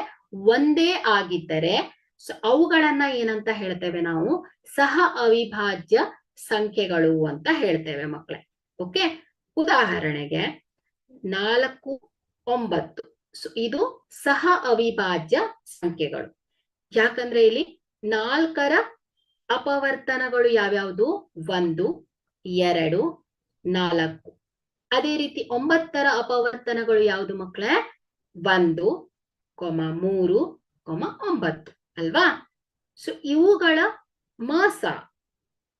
1 ಆಗಿದ್ದರೆ ಸೊ ಅವುಗಳನ್ನ ಏನಂತ ಹೇಳ್ತೇವೆ ನಾವು? ಸಹ ಅವಿಭಾಜ್ಯ ಸಂಖ್ಯೆಗಳು ಅಂತ ಹೇಳ್ತೇವೆ ಮಕ್ಕಳೇ. ಓಕೆ, ಉದಾಹರಣೆಗೆ 4, 9 ಸೊ ಇದು ಸಹ ಅವಿಭಾಜ್ಯ ಸಂಖ್ಯೆಗಳು. ಯಾಕಂದ್ರೆ ಇಲ್ಲಿ 4ರ ಅಪವರ್ತನಗಳು ಯಾವ್ಯಾವುದು? 1, 2, 4. ಅದೇ ರೀತಿ 9ರ ಅಪವರ್ತನಗಳು ಯಾವುದು ಮಕ್ಕಳೇ? 1, 3, 9 ಅಲ್ವಾ? ಸೊ ಇವುಗಳ ಮೊಸ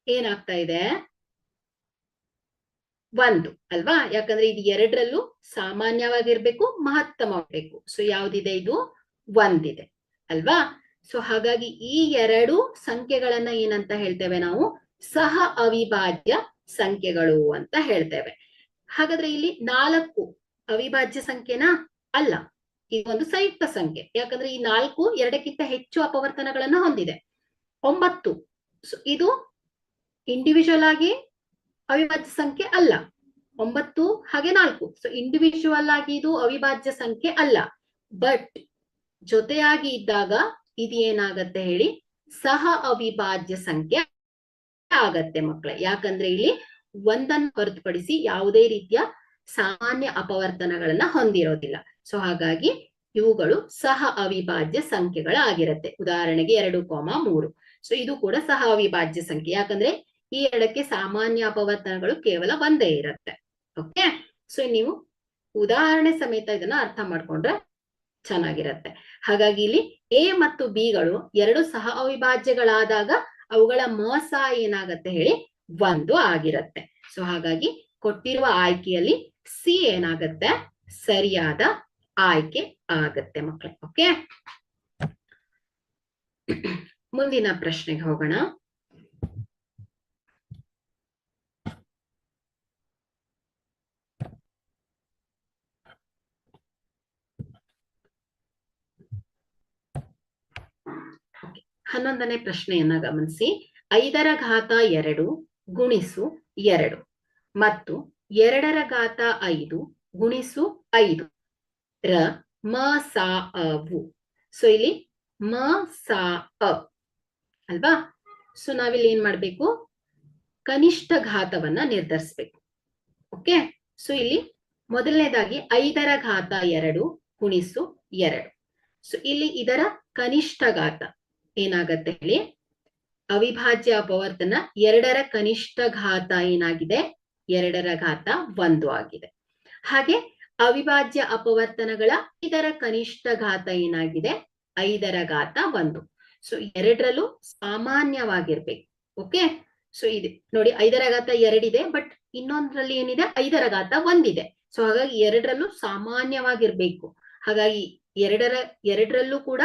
ಏನಾಗ್ತಾ ಇದೆ? 1 ಅಲ್ವಾ? ಯಾಕಂದ್ರೆ ಇದು 2ರಲ್ಲೂ ಸಾಮಾನ್ಯವಾಗಿರ್ಬೇಕು, ಮಹತ್ತಮವಾಗಿರ್ಬೇಕು. ಸೊ ಯಾವ್ದಿದೆ? ಇದು 1 ಇದೆ ಅಲ್ವಾ? ಸೊ ಹಾಗಾಗಿ ಈ 2 ಸಂಖ್ಯೆಗಳನ್ನ ಏನಂತ ಹೇಳ್ತೇವೆ ನಾವು? ಸಹ ಅವಿಭಾಜ್ಯ ಸಂಖ್ಯೆಗಳು ಅಂತ ಹೇಳ್ತೇವೆ. ಹಾಗಾದ್ರೆ ಇಲ್ಲಿ 4 ಅವಿಭಾಜ್ಯ ಸಂಖ್ಯೆನಾ? ಅಲ್ಲ, ಇದು ಒಂದು ಸಂಯುಕ್ತ ಸಂಖ್ಯೆ. ಯಾಕಂದ್ರೆ ಈ 4 2ಕ್ಕಿಂತ ಹೆಚ್ಚು ಅಪವರ್ತನಗಳನ್ನ ಹೊಂದಿದೆ. 9 ಸೊ ಇದು ಇಂಡಿವಿಜುವಲ್ ಆಗಿ ಅವಿಭಾಜ್ಯ ಸಂಖ್ಯೆ ಅಲ್ಲ. 9 ಹಾಗೆ 4. ಸೊ ಇಂಡಿವಿಜುವಲ್ ಆಗಿ ಇದು ಅವಿಭಾಜ್ಯ ಸಂಖ್ಯೆ ಅಲ್ಲ, ಬಟ್ ಜೊತೆಯಾಗಿ ಇದ್ದಾಗ ಇದು ಏನಾಗತ್ತೆ ಹೇಳಿ, ಸಹ ಅವಿಭಾಜ್ಯ ಸಂಖ್ಯೆ ಆಗತ್ತೆ ಮಕ್ಕಳೇ. ಯಾಕಂದ್ರೆ ಇಲ್ಲಿ ಒಂದನ್ನು ಹೊರತುಪಡಿಸಿ ಯಾವುದೇ ರೀತಿಯ ಸಾಮಾನ್ಯ ಅಪವರ್ತನಗಳನ್ನ ಹೊಂದಿರೋದಿಲ್ಲ. ಸೊ ಹಾಗಾಗಿ ಇವುಗಳು ಸಹ ಅವಿಭಾಜ್ಯ ಸಂಖ್ಯೆಗಳಾಗಿರತ್ತೆ. ಉದಾಹರಣೆಗೆ 2,3. ಸೊ ಇದು ಕೂಡ ಸಹ ಅವಿಭಾಜ್ಯ ಸಂಖ್ಯೆ, ಯಾಕಂದ್ರೆ ಈ ಎರಡಕ್ಕೆ ಸಾಮಾನ್ಯ ಅಪವರ್ತನಗಳು ಕೇವಲ ಒಂದೇ ಇರುತ್ತೆ. ಓಕೆ, ಸೊ ನೀವು ಉದಾಹರಣೆ ಸಮೇತ ಇದನ್ನ ಅರ್ಥ ಮಾಡ್ಕೊಂಡ್ರೆ ಚೆನ್ನಾಗಿರತ್ತೆ. ಹಾಗಾಗಿ ಇಲ್ಲಿ ಎ ಮತ್ತು ಬಿಗಳು ಎರಡು ಸಹ ಅವಿಭಾಜ್ಯಗಳಾದಾಗ ಅವುಗಳ ಮೊಸ ಏನಾಗತ್ತೆ ಹೇಳಿ, 1 ಆಗಿರತ್ತೆ. ಸೊ ಹಾಗಾಗಿ ಕೊಟ್ಟಿರುವ ಆಯ್ಕೆಯಲ್ಲಿ ಸಿ ಏನಾಗತ್ತೆ, ಸರಿಯಾದ ಆಯ್ಕೆ ಆಗತ್ತೆ ಮಕ್ಕಳೇ. ಓಕೆ, ಮುಂದಿನ ಪ್ರಶ್ನೆಗೆ ಹೋಗೋಣ. ಹನ್ನೊಂದನೇ ಪ್ರಶ್ನೆಯನ್ನ ಗಮನಿಸಿ. 5ರ ಘಾತ 2 ಗುಣಿಸು 2 ಮತ್ತು 2ರ ಘಾತ 5 ಗುಣಿಸು 5 ರ ಮ ಸಾ ಅವು. ಸೊ ಇಲ್ಲಿ ಮ ಸಾ ಅ ಅಲ್ವಾ. ಸೊ ನಾವಿಲ್ಲಿ ಏನ್ ಮಾಡ್ಬೇಕು, ಕನಿಷ್ಠ ಘಾತವನ್ನ ನಿರ್ಧರಿಸ್ಬೇಕು. ಓಕೆ, ಸೊ ಇಲ್ಲಿ ಮೊದಲನೇದಾಗಿ 5ರ ಘಾತ 2 ಗುಣಿಸು 2. ಸೊ ಇಲ್ಲಿ ಇದರ ಕನಿಷ್ಠ ಘಾತ ಏನಾಗತ್ತೆ ಹೇಳಿ, ಅವಿಭಾಜ್ಯ ಅಪವರ್ತನ 2ರ ಕನಿಷ್ಠ ಘಾತ ಏನಾಗಿದೆ, 2ರ ಘಾತ 1 ಆಗಿದೆ. ಹಾಗೆ ಅವಿಭಾಜ್ಯ ಅಪವರ್ತನಗಳ ಇದರ ಕನಿಷ್ಠ ಘಾತ ಏನಾಗಿದೆ, 5ರ ಘಾತ 1. ಸೊ ಎರಡರಲ್ಲೂ ಸಾಮಾನ್ಯವಾಗಿರ್ಬೇಕು. ಓಕೆ, ಸೊ ಇದೆ ನೋಡಿ, 5ರ ಘಾತ 2 ಇದೆ, ಬಟ್ ಇನ್ನೊಂದ್ರಲ್ಲಿ ಏನಿದೆ, 5ರ ಘಾತ 1 ಇದೆ. ಸೊ ಹಾಗಾಗಿ ಎರಡರಲ್ಲೂ ಸಾಮಾನ್ಯವಾಗಿರ್ಬೇಕು. ಹಾಗಾಗಿ ಎರಡರಲ್ಲೂ ಕೂಡ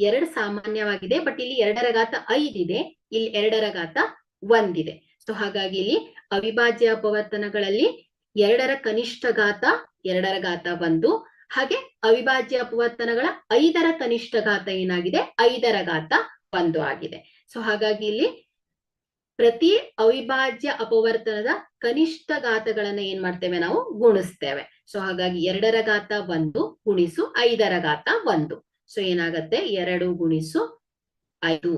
2 ಸಾಮಾನ್ಯವಾಗಿದೆ, ಬಟ್ ಇಲ್ಲಿ 2ರ ಘಾತ 5 ಇದೆ, ಇಲ್ಲಿ 2ರ ಘಾತ 1 ಇದೆ. ಸೊ ಹಾಗಾಗಿ ಇಲ್ಲಿ ಅವಿಭಾಜ್ಯ ಅಪವರ್ತನಗಳಲ್ಲಿ 2ರ ಕನಿಷ್ಠ ಘಾತ 2ರ ಘಾತ 1, ಹಾಗೆ ಅವಿಭಾಜ್ಯ ಅಪವರ್ತನಗಳ 5ರ ಕನಿಷ್ಠ ಘಾತ ಏನಾಗಿದೆ, 5ರ ಘಾತ 1 ಆಗಿದೆ. ಸೊ ಹಾಗಾಗಿ ಇಲ್ಲಿ ಪ್ರತಿ ಅವಿಭಾಜ್ಯ ಅಪವರ್ತನದ ಕನಿಷ್ಠ ಘಾತಗಳನ್ನ ಏನ್ ಮಾಡ್ತೇವೆ, ನಾವು ಗುಣಿಸ್ತೇವೆ. ಸೊ ಹಾಗಾಗಿ 2ರ ಘಾತ 1 ಗುಣಿಸು 5ರ ಘಾತ 1. ಸೊ ಏನಾಗತ್ತೆ, 2 ಗುಣಿಸು 5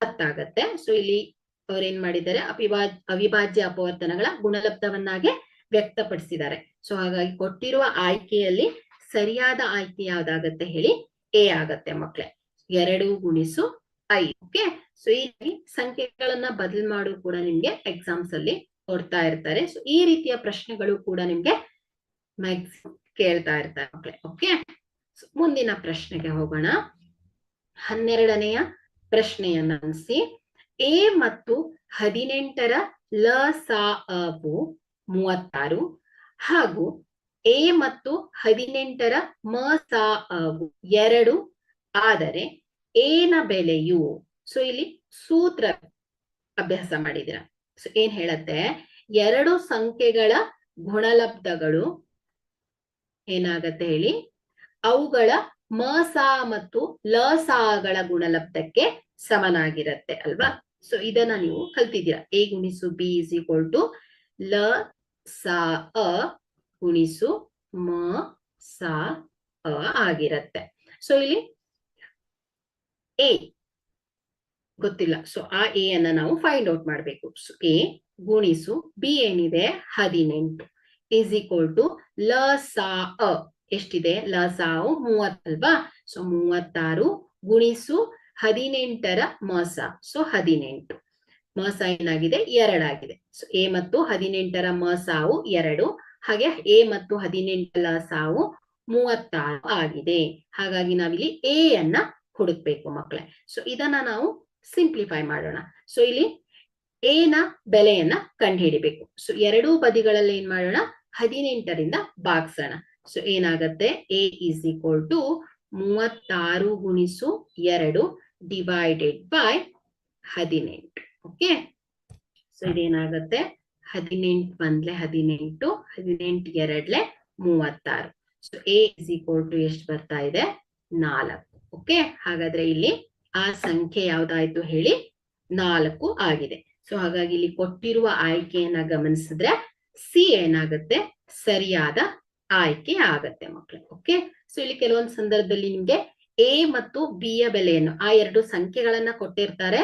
10 ಆಗತ್ತೆ. ಸೊ ಇಲ್ಲಿ ಅವ್ರೇನ್ ಮಾಡಿದ್ದಾರೆ, ಅವಿಭಾಜ್ಯ ಅಪವರ್ತನಗಳ ಗುಣಲಬ್ಧವನ್ನಾಗೆ ವ್ಯಕ್ತಪಡಿಸಿದ್ದಾರೆ. ಸೊ ಹಾಗಾಗಿ ಕೊಟ್ಟಿರುವ ಆಯ್ಕೆಯಲ್ಲಿ ಸರಿಯಾದ ಆಯ್ಕೆ ಯಾವ್ದಾಗತ್ತೆ ಹೇಳಿ, ಎ ಆಗತ್ತೆ ಮಕ್ಳೇ, 2 ಗುಣಿಸು 5. ಓಕೆ, ಸೊ ಈ ಸಂಖ್ಯೆಗಳನ್ನ ಬದಲು ಮಾಡು ಕೂಡ ನಿಮ್ಗೆ ಎಕ್ಸಾಮ್ಸ್ ಅಲ್ಲಿ ಕೊಡ್ತಾ ಇರ್ತಾರೆ. ಸೊ ಈ ರೀತಿಯ ಪ್ರಶ್ನೆಗಳು ಕೂಡ ನಿಮ್ಗೆ ಮ್ಯಾಕ್ಸಿಮಮ್ ಕೇಳ್ತಾ ಇರ್ತಾರೆ ಮಕ್ಳೇ. ಓಕೆ, ಮುಂದಿನ ಪ್ರಶ್ನೆಗೆ ಹೋಗೋಣ. 12ನೆಯ ಪ್ರಶ್ನೆಯನ್ನ ಗಮನಿಸಿ. ಎ ಮತ್ತು 18ರ ಲ ಸಾ ಅವು 36 ಹಾಗೂ ಎ ಮತ್ತು 18ರ ಮ ಸಾ ಅವು 2 ಆದರೆ ಎ ನ ಬೆಲೆಯು. ಸೊ ಇಲ್ಲಿ ಸೂತ್ರ ಅಭ್ಯಾಸ ಮಾಡಿದಿರ. ಸೊ ಏನ್ ಹೇಳತ್ತೆ, 2 ಸಂಖ್ಯೆಗಳ ಗುಣಲಬ್ಧಗಳು ಏನಾಗತ್ತೆ ಹೇಳಿ, ಅವುಗಳ ಮ ಸಾ ಮತ್ತು ಲ ಸಾಗಳ ಗುಣಲಬ್ಧಕ್ಕೆ ಸಮನಾಗಿರತ್ತೆ ಅಲ್ವಾ. ಸೊ ಇದನ್ನ ನೀವು ಕಲ್ತಿದ್ದೀರಾ. ಎ ಗುಣಿಸು ಬಿ ಇಸ್ ಈಕ್ವಲ್ ಟು ಲ ಸಾ ಅ ಗುಣಿಸು ಮ ಸಾ ಅ ಆಗಿರತ್ತೆ. ಸೊ ಇಲ್ಲಿ ಎ ಗೊತ್ತಿಲ್ಲ, ಸೊ ಆ ಎ ಅನ್ನ ನಾವು ಫೈಂಡ್ ಔಟ್ ಮಾಡ್ಬೇಕು. ಸೊ ಎ ಗುಣಿಸು ಬಿ ಏನಿದೆ 18 ಇಸ್ ಈಕ್ವಲ್ ಟು ಲ ಸಾ ಅ ಎಷ್ಟಿದೆ, ಲ ಸಾವು 30 ಅಲ್ವಾ. ಸೊ 36 ಗುಣಿಸು 18ರ ಮಸ. ಸೊ 18 ಮಸ ಏನಾಗಿದೆ, 2 ಆಗಿದೆ. ಸೊ ಎ ಮತ್ತು 18ರ ಮಸಾವು 2, ಹಾಗೆ ಎ ಮತ್ತು 18ರ ಸಾವು 36 ಆಗಿದೆ. ಹಾಗಾಗಿ ನಾವಿಲ್ಲಿ ಎ ಅನ್ನ ಹುಡುಕ್ಬೇಕು ಮಕ್ಕಳೇ. ಸೊ ಇದನ್ನ ನಾವು ಸಿಂಪ್ಲಿಫೈ ಮಾಡೋಣ. ಸೊ ಇಲ್ಲಿ ಎ ನ ಬೆಲೆಯನ್ನ ಕಂಡುಹಿಡಿಬೇಕು. ಸೊ ಎರಡೂ ಬದಿಗಳಲ್ಲಿ ಏನ್ ಮಾಡೋಣ, 18ರಿಂದ ಭಾಗಿಸೋಣ. ಸೊ ಏನಾಗತ್ತೆ, ಎ ಇಸ್ ಈಕ್ವಲ್ ಟು 36 ಗುಣಿಸು 2 ಡಿವೈಡೆಡ್ ಬೈ 18. ಓಕೆ, ಸೊ ಇದೇನಾಗತ್ತೆ, 18 ಒಂದ್ಲೆ 18, 18 ಎರಡ್ಲೆ 36. So a is equal to ಎಷ್ಟು ಬರ್ತಾ ಇದೆ, 4. ಓಕೆ, ಹಾಗಾದ್ರೆ ಇಲ್ಲಿ ಆ ಸಂಖ್ಯೆ ಯಾವ್ದಾಯ್ತು ಹೇಳಿ, 4 ಆಗಿದೆ. ಸೊ ಹಾಗಾಗಿ ಇಲ್ಲಿ ಕೊಟ್ಟಿರುವ ಆಯ್ಕೆಯನ್ನ ಗಮನಿಸಿದ್ರೆ ಸಿ ಏನಾಗುತ್ತೆ ಸರಿಯಾದ ಆಯ್ಕೆ ಆಗತ್ತೆ ಮಕ್ಕಳು. ಓಕೆ, ಸೊ ಇಲ್ಲಿ ಕೆಲವೊಂದು ಸಂದರ್ಭದಲ್ಲಿ ನಿಮ್ಗೆ ಎ ಮತ್ತು ಬಿ ಯ ಬೆಲೆಯನ್ನು ಆ ಎರಡು ಸಂಖ್ಯೆಗಳನ್ನ ಕೊಟ್ಟಿರ್ತಾರೆ,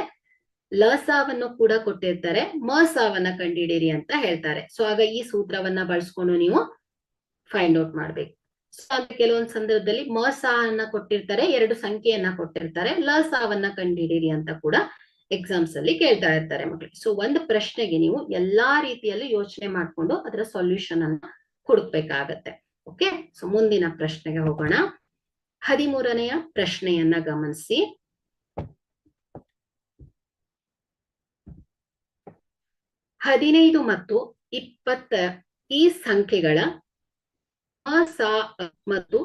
ಲಸಾವನ್ನು ಕೂಡ ಕೊಟ್ಟಿರ್ತಾರೆ, ಮಸಾವನ್ನ ಕಂಡುಹಿಡಿಯಿರಿ ಅಂತ ಹೇಳ್ತಾರೆ. ಸೊ ಆಗ ಈ ಸೂತ್ರವನ್ನ ಬಳಸ್ಕೊಂಡು ನೀವು ಫೈಂಡ್ ಔಟ್ ಮಾಡ್ಬೇಕು. ಸೊ ಆಗ ಕೆಲವೊಂದು ಸಂದರ್ಭದಲ್ಲಿ ಮಸಾವನ್ನ ಕೊಟ್ಟಿರ್ತಾರೆ, ಎರಡು ಸಂಖ್ಯೆಯನ್ನ ಕೊಟ್ಟಿರ್ತಾರೆ, ಲಸಾವನ್ನ ಕಂಡುಹಿಡಿಯಿರಿ ಅಂತ ಕೂಡ ಎಕ್ಸಾಮ್ಸ್ ಅಲ್ಲಿ ಕೇಳ್ತಾ ಇರ್ತಾರೆ ಮಕ್ಕಳಿಗೆ. ಸೊ ಒಂದು ಪ್ರಶ್ನೆಗೆ ನೀವು ಎಲ್ಲಾ ರೀತಿಯಲ್ಲೂ ಯೋಚನೆ ಮಾಡ್ಕೊಂಡು ಅದರ ಸೊಲ್ಯೂಷನ್ ಅನ್ನ ಹುಡುಕ್ಬೇಕಾಗತ್ತೆ. ಓಕೆ, ಸೊ ಮುಂದಿನ ಪ್ರಶ್ನೆಗೆ ಹೋಗೋಣ. 13ನೆಯ ಪ್ರಶ್ನೆಯನ್ನ ಗಮನಿಸಿ. ಹದಿನೈದು ಮತ್ತು 20 ಈ ಸಂಖ್ಯೆಗಳ ಸ ಮತ್ತು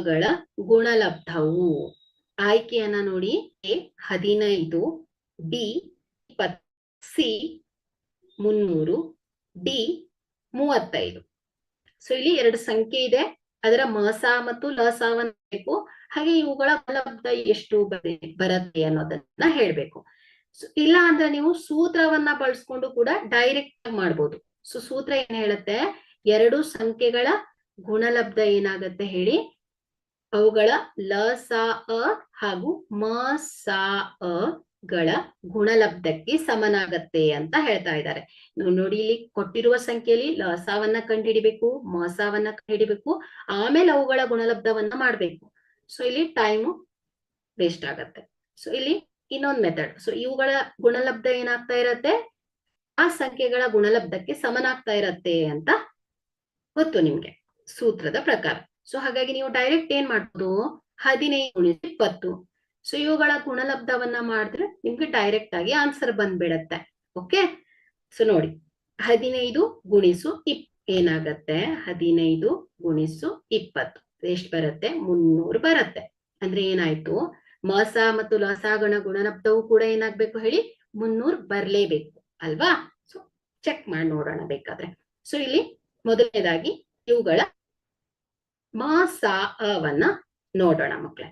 ಗಳ ಗುಣಲಬ್ಧವು. ಆಯ್ಕೆಯನ್ನ ನೋಡಿ. A 15, B 20, C 300, D 35. So ಇಲ್ಲಿ ಎರಡು ಸಂಖ್ಯೆ ಇದೆ, ಅದರ ಮಸ ಮತ್ತು ಲಸವನ್ನ ಬೇಕು, ಹಾಗೆ ಇವುಗಳ ಗುಣಲಬ್ಧ ಎಷ್ಟು ಬರುತ್ತೆ ಅನ್ನೋದನ್ನ ಹೇಳ್ಬೇಕು. ಸೊ ಇಲ್ಲ ಅಂದ್ರೆ ನೀವು ಸೂತ್ರವನ್ನ ಬಳಸ್ಕೊಂಡು ಕೂಡ ಡೈರೆಕ್ಟ್ ಆಗಿ ಮಾಡ್ಬೋದು. ಸೊ ಸೂತ್ರ ಏನ್ ಹೇಳುತ್ತೆ, ಎರಡು ಸಂಖ್ಯೆಗಳ ಗುಣಲಬ್ಧ ಏನಾಗತ್ತೆ ಹೇಳಿ, ಅವುಗಳ ಲಸ ಹಾಗೂ ಮಸ ಗಳ ಗುಣಲಬ್ಧಕ್ಕೆ ಸಮನಾಗತ್ತೆ ಅಂತ ಹೇಳ್ತಾ ಇದ್ದಾರೆ. ನೋಡಿ, ಇಲ್ಲಿ ಕೊಟ್ಟಿರುವ ಸಂಖ್ಯೆಯಲ್ಲಿ ಲಸವನ್ನ ಕಂಡುಹಿಡಿಬೇಕು, ಮಸವನ್ನ ಕಂಡುಹಿಡಿಬೇಕು, ಆಮೇಲೆ ಅವುಗಳ ಗುಣಲಬ್ಧವನ್ನ ಮಾಡ್ಬೇಕು. ಸೊ ಇಲ್ಲಿ ಟೈಮು ವೇಸ್ಟ್ ಆಗತ್ತೆ. ಸೊ ಇಲ್ಲಿ ಇನ್ನೊಂದು ಮೆಥಡ್. ಸೊ ಇವುಗಳ ಗುಣಲಬ್ಧ ಏನಾಗ್ತಾ ಇರತ್ತೆ, ಆ ಸಂಖ್ಯೆಗಳ ಗುಣಲಬ್ಧಕ್ಕೆ ಸಮನಾಗ್ತಾ ಇರತ್ತೆ ಅಂತ ಗೊತ್ತು ನಿಮ್ಗೆ ಸೂತ್ರದ ಪ್ರಕಾರ. ಸೊ ಹಾಗಾಗಿ ನೀವು ಡೈರೆಕ್ಟ್ ಏನ್ ಮಾಡ್ಬೋದು, 15 × 20. ಸೊ ಇವುಗಳ ಗುಣಲಬ್ಧವನ್ನ ಮಾಡಿದ್ರೆ ನಿಮ್ಗೆ ಡೈರೆಕ್ಟ್ ಆಗಿ ಆನ್ಸರ್ ಬಂದ್ಬಿಡತ್ತೆ. ಓಕೆ, ಸೊ ನೋಡಿ 15 × ಏನಾಗತ್ತೆ, 15 × 20 ಎಷ್ಟು ಬರುತ್ತೆ, 300 ಬರುತ್ತೆ. ಅಂದ್ರೆ ಏನಾಯ್ತು, ಮಸ ಮತ್ತು ಲಸಗಳ ಗುಣಲಬ್ಧವು ಕೂಡ ಏನಾಗ್ಬೇಕು ಹೇಳಿ, 300 ಬರ್ಲೇಬೇಕು ಅಲ್ವಾ. ಸೊ ಚೆಕ್ ಮಾಡಿ ನೋಡೋಣ ಬೇಕಾದ್ರೆ. ಸೊ ಇಲ್ಲಿ ಮೊದಲನೇದಾಗಿ ಇವುಗಳ ಮಸವನ್ನ ನೋಡೋಣ ಮಕ್ಕಳೇ.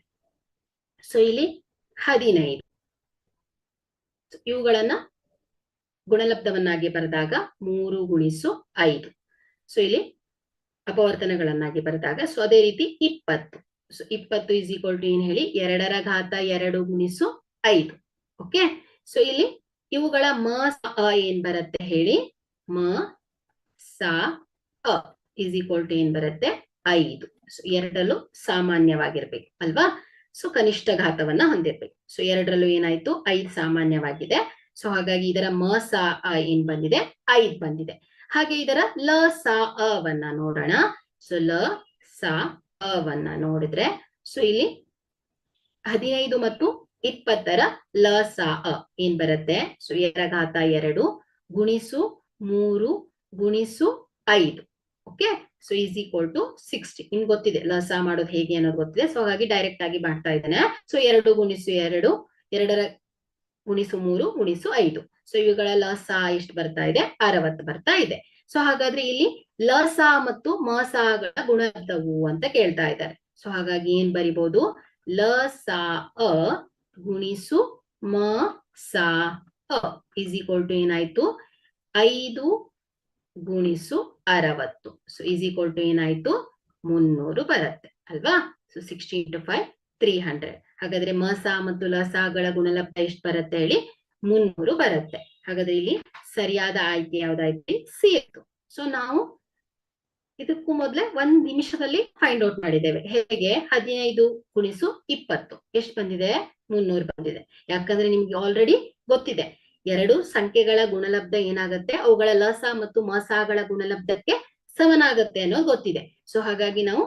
ಸೊ ಇಲ್ಲಿ 15 ಇವುಗಳನ್ನ ಗುಣಲಬ್ಧವನ್ನಾಗಿ ಬರೆದಾಗ 3 × 5. ಸೊ ಇಲ್ಲಿ ಅಪವರ್ತನಗಳನ್ನಾಗಿ ಬರೆದಾಗ, ಸೊ ಅದೇ ರೀತಿ 20. ಸೊ 20 = ಏನ್ ಹೇಳಿ, 2 ರ ಘಾತ 2 × 5. ಓಕೆ, ಸೊ ಇಲ್ಲಿ ಇವುಗಳ ಮ ಏನ್ ಬರುತ್ತೆ ಹೇಳಿ, ಮ ಸ = ಏನ್ ಬರುತ್ತೆ, 5. ಸೊ ಎರಡರಲ್ಲೂ ಸಾಮಾನ್ಯವಾಗಿರ್ಬೇಕು ಅಲ್ವಾ. ಸೊ ಕನಿಷ್ಠ ಘಾತವನ್ನ ಹೊಂದಿರ್ಬೇಕು. ಸೊ ಎರಡರಲ್ಲೂ ಏನಾಯ್ತು, 5 ಸಾಮಾನ್ಯವಾಗಿದೆ. ಸೊ ಹಾಗಾಗಿ ಇದರ ಮ ಸ ಏನ್ ಬಂದಿದೆ, 5 ಬಂದಿದೆ. ಹಾಗೆ ಇದರ ಲ ಸ ವನ್ನ ನೋಡೋಣ. ಸೊ ಲ ಸ ವನ್ನ ನೋಡಿದ್ರೆ, ಸೊ ಇಲ್ಲಿ 15 ಮತ್ತು 20ರ ಲ ಸ ಏನ್ ಬರುತ್ತೆ, ಸೊ 2 ರ ಘಾತ 2 ಗುಣಿಸು 3 ಗುಣಿಸು 5. Okay, so = 60. ನಿಮ್ಗೆ ಗೊತ್ತಿದೆ ಲಸ ಮಾಡೋದು ಹೇಗೆ ಅನ್ನೋದು ಗೊತ್ತಿದೆ. ಸೊ ಹಾಗಾಗಿ ಡೈರೆಕ್ಟ್ ಆಗಿ ಮಾಡ್ತಾ ಇದ್ದೇನೆ. ಸೊ 2 × 2, 2 ರ ಗುಣಿಸು 3 ಗುಣಿಸು 5. ಸೊ ಇವುಗಳ ಲಸ ಎಷ್ಟು ಬರ್ತಾ ಇದೆ, 60 ಬರ್ತಾ ಇದೆ. ಸೊ ಹಾಗಾದ್ರೆ ಇಲ್ಲಿ ಲಸ ಮತ್ತು ಮಸಗಳ ಗುಣಲಬ್ಧವು ಅಂತ ಕೇಳ್ತಾ ಇದ್ದಾರೆ. ಸೊ ಹಾಗಾಗಿ ಏನ್ ಬರಿಬಹುದು, ಲಸ ಗುಣಿಸು ಮ ಸ = ಏನಾಯ್ತು, 5 ಗುಣಿಸು 60. ಸೊ ಏನಾಯ್ತು, 300 ಬರುತ್ತೆ ಅಲ್ವಾ. ಸೊ 60 × 5 300. ಹಾಗಾದ್ರೆ ಮಸ ಮತ್ತು ಲಸಗಳ ಗುಣಲಬ್ಧ ಎಷ್ಟು ಬರುತ್ತೆ ಹೇಳಿ, 300 ಬರುತ್ತೆ. ಹಾಗಾದ್ರೆ ಇಲ್ಲಿ ಸರಿಯಾದ ಆಯ್ಕೆ ಯಾವ್ದಾಯ್ತು, ಸಿ ಇತ್ತು. ಸೊ ನಾವು ಇದಕ್ಕೂ ಮೊದಲೇ 1 ನಿಮಿಷದಲ್ಲಿ ಫೈಂಡ್ ಔಟ್ ಮಾಡಿದ್ದೇವೆ. ಹೇಗೆ, 15 × 20 ಎಷ್ಟು ಬಂದಿದೆ, 300 ಬಂದಿದೆ. ಯಾಕಂದ್ರೆ ನಿಮ್ಗೆ ಆಲ್ರೆಡಿ ಗೊತ್ತಿದೆ, ಎರಡು ಸಂಖ್ಯೆಗಳ ಗುಣಲಬ್ಧ ಏನಾಗುತ್ತೆ, ಅವುಗಳ ಲಸ ಮತ್ತು ಮಸಗಳ ಗುಣಲಬ್ಧಕ್ಕೆ ಸಮನಾಗತ್ತೆ ಅನ್ನೋದು ಗೊತ್ತಿದೆ. ಸೊ ಹಾಗಾಗಿ ನಾವು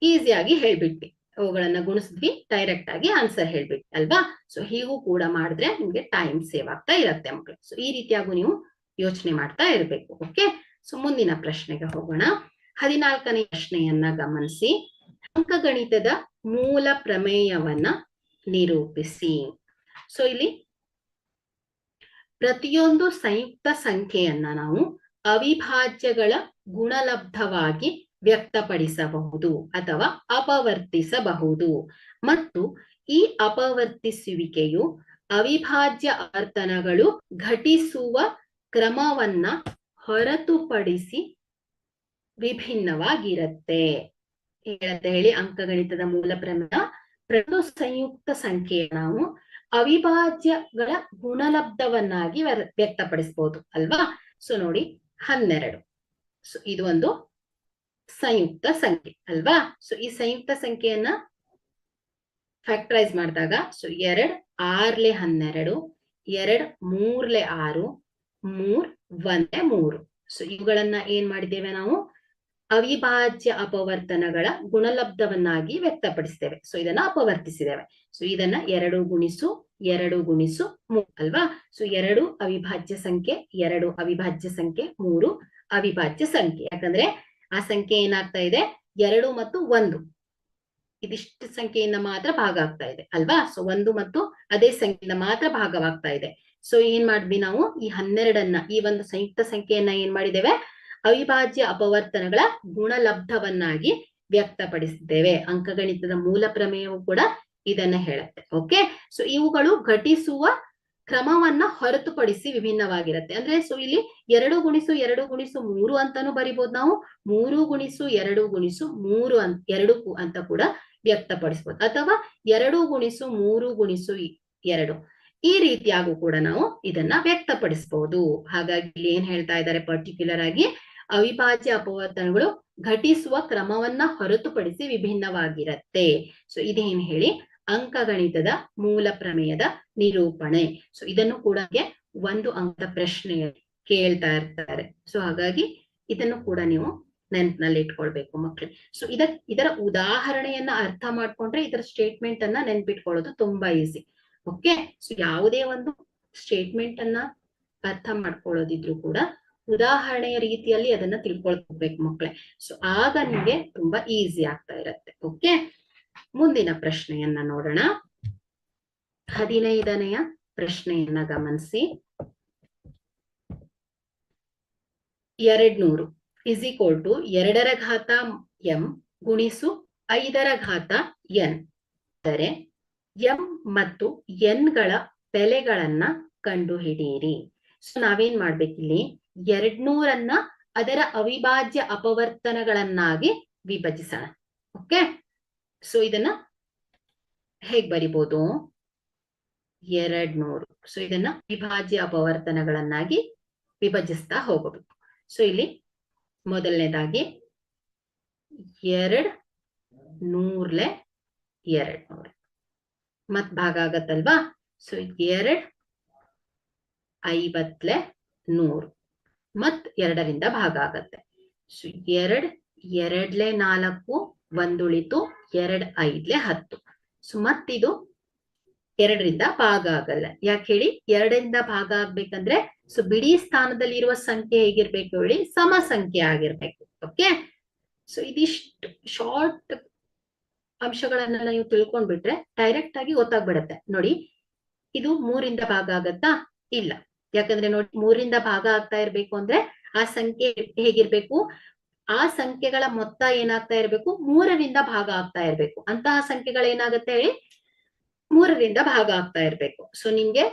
ಈಸಿಯಾಗಿ ಹೇಳ್ಬಿಟ್ವಿ, ಅವುಗಳನ್ನ ಗುಣಿಸಿದ್ವಿ, ಡೈರೆಕ್ಟ್ ಆಗಿ ಆನ್ಸರ್ ಹೇಳ್ಬಿಟ್ವಿ ಅಲ್ವಾ. ಸೊ ಹೀಗೂ ಕೂಡ ಮಾಡಿದ್ರೆ ನಿಮ್ಗೆ ಟೈಮ್ ಸೇವ್ ಆಗ್ತಾ ಇರತ್ತೆ ಮಕ್ಕಳು. ಸೊ ಈ ರೀತಿಯಾಗೂ ನೀವು ಯೋಚನೆ ಮಾಡ್ತಾ ಇರ್ಬೇಕು. ಓಕೆ, ಸೊ ಮುಂದಿನ ಪ್ರಶ್ನೆಗೆ ಹೋಗೋಣ. 14ನೇ ಪ್ರಶ್ನೆಯನ್ನ ಗಮನಿಸಿ. ಅಂಕಗಣಿತದ ಮೂಲ ಪ್ರಮೇಯವನ್ನ ನಿರೂಪಿಸಿ. ಸೊ ಇಲ್ಲಿ ಪ್ರತಿಯೊಂದು ಸಂಯುಕ್ತ ಸಂಖ್ಯೆಯನ್ನ ನಾವು ಅವಿಭಾಜ್ಯಗಳ ಗುಣಲಬ್ಧವಾಗಿ ವ್ಯಕ್ತಪಡಿಸಬಹುದು ಅಥವಾ ಅಪವರ್ತಿಸಬಹುದು, ಮತ್ತು ಈ ಅಪವರ್ತಿಸುವಿಕೆಯು ಅವಿಭಾಜ್ಯ ಆವರ್ತನಗಳು ಘಟಿಸುವ ಕ್ರಮವನ್ನ ಹೊರತುಪಡಿಸಿ ವಿಭಿನ್ನವಾಗಿರುತ್ತೆ. ಹೇಳತ್ತೆ ಹೇಳಿ ಅಂಕಗಣಿತದ ಮೂಲ ಪ್ರಮೇಯ. ಪ್ರತಿಯೊಂದು ಸಂಯುಕ್ತ ಸಂಖ್ಯೆಯ ನಾವು ಅವಿಭಾಜ್ಯಗಳ ಗುಣಲಬ್ಧವನ್ನಾಗಿ ವ್ಯಕ್ತಪಡಿಸಬಹುದು ಅಲ್ವಾ. ಸೊ ನೋಡಿ 12. ಸೊ ಇದು ಒಂದು ಸಂಯುಕ್ತ ಸಂಖ್ಯೆ ಅಲ್ವಾ. ಸೊ ಈ ಸಂಯುಕ್ತ ಸಂಖ್ಯೆಯನ್ನ ಫ್ಯಾಕ್ಟರೈಸ್ ಮಾಡಿದಾಗ ಸೊ 2 6 12, 2 3 6, 3 1 3. ಸೊ ಇವುಗಳನ್ನ ಏನ್ ಮಾಡಿದ್ದೇವೆ ನಾವು ಅವಿಭಾಜ್ಯ ಅಪವರ್ತನಗಳ ಗುಣಲಬ್ಧವನ್ನಾಗಿ ವ್ಯಕ್ತಪಡಿಸ್ತೇವೆ. ಸೊ ಇದನ್ನ ಅಪವರ್ತಿಸಿದ್ದೇವೆ. ಸೊ ಇದನ್ನ 2 ಗುಣಿಸು 2 ಗುಣಿಸು 3 ಅಲ್ವಾ. ಸೊ 2 ಅವಿಭಾಜ್ಯ ಸಂಖ್ಯೆ, 2 ಅವಿಭಾಜ್ಯ ಸಂಖ್ಯೆ, 3 ಅವಿಭಾಜ್ಯ ಸಂಖ್ಯೆ. ಯಾಕಂದ್ರೆ ಆ ಸಂಖ್ಯೆ ಏನಾಗ್ತಾ ಇದೆ 2 ಮತ್ತು 1 ಇದಿಷ್ಟು ಸಂಖ್ಯೆಯಿಂದ ಮಾತ್ರ ಭಾಗ ಆಗ್ತಾ ಇದೆ ಅಲ್ವಾ. ಸೊ 1 ಮತ್ತು ಅದೇ ಸಂಖ್ಯೆಯಿಂದ ಮಾತ್ರ ಭಾಗವಾಗ್ತಾ ಇದೆ. ಸೊ ಏನ್ ಮಾಡಿದ್ವಿ ನಾವು ಈ 12ಅನ್ನ ಈ ಒಂದು ಸಂಯುಕ್ತ ಸಂಖ್ಯೆಯನ್ನ ಏನ್ ಮಾಡಿದ್ದೇವೆ ಅವಿಭಾಜ್ಯ ಅಪವರ್ತನಗಳ ಗುಣಲಬ್ಧವನ್ನಾಗಿ ವ್ಯಕ್ತಪಡಿಸಿದ್ದೇವೆ. ಅಂಕಗಣಿತದ ಮೂಲ ಪ್ರಮೇಯವು ಕೂಡ ಇದನ್ನ ಹೇಳುತ್ತೆ. ಓಕೆ. ಸೊ ಇವುಗಳು ಘಟಿಸುವ ಕ್ರಮವನ್ನ ಹೊರತುಪಡಿಸಿ ವಿಭಿನ್ನವಾಗಿರುತ್ತೆ. ಅಂದ್ರೆ ಸೊ ಇಲ್ಲಿ 2 ಗುಣಿಸು 2 ಗುಣಿಸು 3 ಅಂತಾನು ಬರಿಬಹುದು ನಾವು. 3 ಗುಣಿಸು 2 ಗುಣಿಸು 3 2 ಅಂತ ಕೂಡ ವ್ಯಕ್ತಪಡಿಸಬಹುದು. ಅಥವಾ 2 ಗುಣಿಸು 3 ಗುಣಿಸು 2 ಈ ರೀತಿಯಾಗೂ ಕೂಡ ನಾವು ಇದನ್ನ ವ್ಯಕ್ತಪಡಿಸಬಹುದು. ಹಾಗಾಗಿ ಇಲ್ಲಿ ಏನ್ ಹೇಳ್ತಾ ಇದ್ದಾರೆ ಪರ್ಟಿಕ್ಯುಲರ್ ಆಗಿ ಅವಿಭಾಜ್ಯ ಅಪವರ್ತನಗಳು ಘಟಿಸುವ ಕ್ರಮವನ್ನ ಹೊರತುಪಡಿಸಿ ವಿಭಿನ್ನವಾಗಿರತ್ತೆ. ಸೊ ಇದೇನ್ ಹೇಳಿ ಅಂಕಗಣಿತದ ಮೂಲ ಪ್ರಮೇಯದ ನಿರೂಪಣೆ. ಸೊ ಇದನ್ನು ಕೂಡ 1 ಅಂಕದ ಪ್ರಶ್ನೆ ಕೇಳ್ತಾ ಇರ್ತಾರೆ. ಸೊ ಹಾಗಾಗಿ ಇದನ್ನು ಕೂಡ ನೀವು ನೆನಪಿನಲ್ಲಿ ಇಟ್ಕೊಳ್ಬೇಕು ಮಕ್ಕಳು. ಸೊ ಇದರ ಉದಾಹರಣೆಯನ್ನ ಅರ್ಥ ಮಾಡ್ಕೊಂಡ್ರೆ ಇದರ ಸ್ಟೇಟ್ಮೆಂಟ್ ಅನ್ನ ನೆನ್ಪಿಟ್ಕೊಳ್ಳೋದು ತುಂಬಾ ಈಸಿ. ಓಕೆ. ಸೊ ಯಾವುದೇ ಒಂದು ಸ್ಟೇಟ್ಮೆಂಟ್ ಅನ್ನ ಅರ್ಥ ಮಾಡ್ಕೊಳ್ಳೋದಿದ್ರು ಕೂಡ ಉದಾಹರಣೆಯ ರೀತಿಯಲ್ಲಿ ಅದನ್ನ ತಿಳ್ಕೊಳ್ಬೇಕು ಮಕ್ಕಳೇ. ಸೊ ಆಗ ನಿಮಗೆ ತುಂಬಾ ಈಸಿ ಆಗ್ತಾ ಇರತ್ತೆ. ಓಕೆ. ಮುಂದಿನ ಪ್ರಶ್ನೆಯನ್ನ ನೋಡೋಣ. 15ನೆಯ ಪ್ರಶ್ನೆಯನ್ನ ಗಮನಿಸಿ. 200 ಇಸ್ ಈಕ್ವಲ್ ಟು 2ರ ಘಾತ m ಗುಣಿಸು 5ರ ಘಾತ n. ಅಂದರೆ m ಮತ್ತು n ಗಳ ಬೆಲೆಗಳನ್ನ ಕಂಡುಹಿಡಿಯಿರಿ. ಸೊ ನಾವೇನ್ ಮಾಡ್ಬೇಕಿಲ್ಲಿ 200ಅನ್ನ ಅದರ ಅವಿಭಾಜ್ಯ ಅಪವರ್ತನಗಳನ್ನಾಗಿ ವಿಭಜಿಸೋಣ. ಓಕೆ. ಸೊ ಇದನ್ನ ಹೇಗ್ ಬರಿಬಹುದು 200. ಸೊ ಇದನ್ನ ವಿಭಾಜ್ಯ ಅಪವರ್ತನಗಳನ್ನಾಗಿ ವಿಭಜಿಸ್ತಾ ಹೋಗಬೇಕು. ಸೊ ಇಲ್ಲಿ ಮೊದಲನೇದಾಗಿ 2 100 200 ಮತ್ ಭಾಗ ಆಗತ್ತಲ್ವಾ. ಸೊ 2 50 100 ಮತ್ 2ರಿಂದ ಭಾಗ ಆಗತ್ತೆ. ಸೊ 2 2 4 1 ಉಳಿತು 2 5 10. ಸೊ ಮತ್ತಿದು 2ರಿಂದ ಭಾಗ ಆಗಲ್ಲ. ಯಾಕೆ ಹೇಳಿ 2ರಿಂದ ಭಾಗ ಆಗ್ಬೇಕಂದ್ರೆ ಸೊ ಬಿಡಿ ಸ್ಥಾನದಲ್ಲಿ ಇರುವ ಸಂಖ್ಯೆ ಹೇಗಿರ್ಬೇಕು ಹೇಳಿ ಸಮ ಸಂಖ್ಯೆ ಆಗಿರ್ಬೇಕು. ಓಕೆ. ಸೊ ಇದಿಷ್ಟು ಶಾರ್ಟ್ ಅಂಶಗಳನ್ನ ನೀವು ತಿಳ್ಕೊಂಡ್ಬಿಟ್ರೆ ಡೈರೆಕ್ಟ್ ಆಗಿ ಗೊತ್ತಾಗ್ಬಿಡತ್ತೆ. ನೋಡಿ ಇದು 3ರಿಂದ ಭಾಗ ಆಗತ್ತಾ? ಇಲ್ಲ. ಯಾಕಂದ್ರೆ ನೋಡಿ 3ರಿಂದ ಭಾಗ ಆಗ್ತಾ ಇರ್ಬೇಕು ಅಂದ್ರೆ ಆ ಸಂಖ್ಯೆ ಹೇಗಿರ್ಬೇಕು, ಆ ಸಂಖ್ಯೆಗಳ ಮೊತ್ತ ಏನಾಗ್ತಾ ಇರ್ಬೇಕು 3ರಿಂದ ಭಾಗ ಆಗ್ತಾ ಇರ್ಬೇಕು. ಅಂತಹ ಸಂಖ್ಯೆಗಳು ಏನಾಗುತ್ತೆ ಹೇಳಿ 3ರಿಂದ ಭಾಗ ಆಗ್ತಾ ಇರ್ಬೇಕು. ಸೊ ನಿಮ್ಗೆ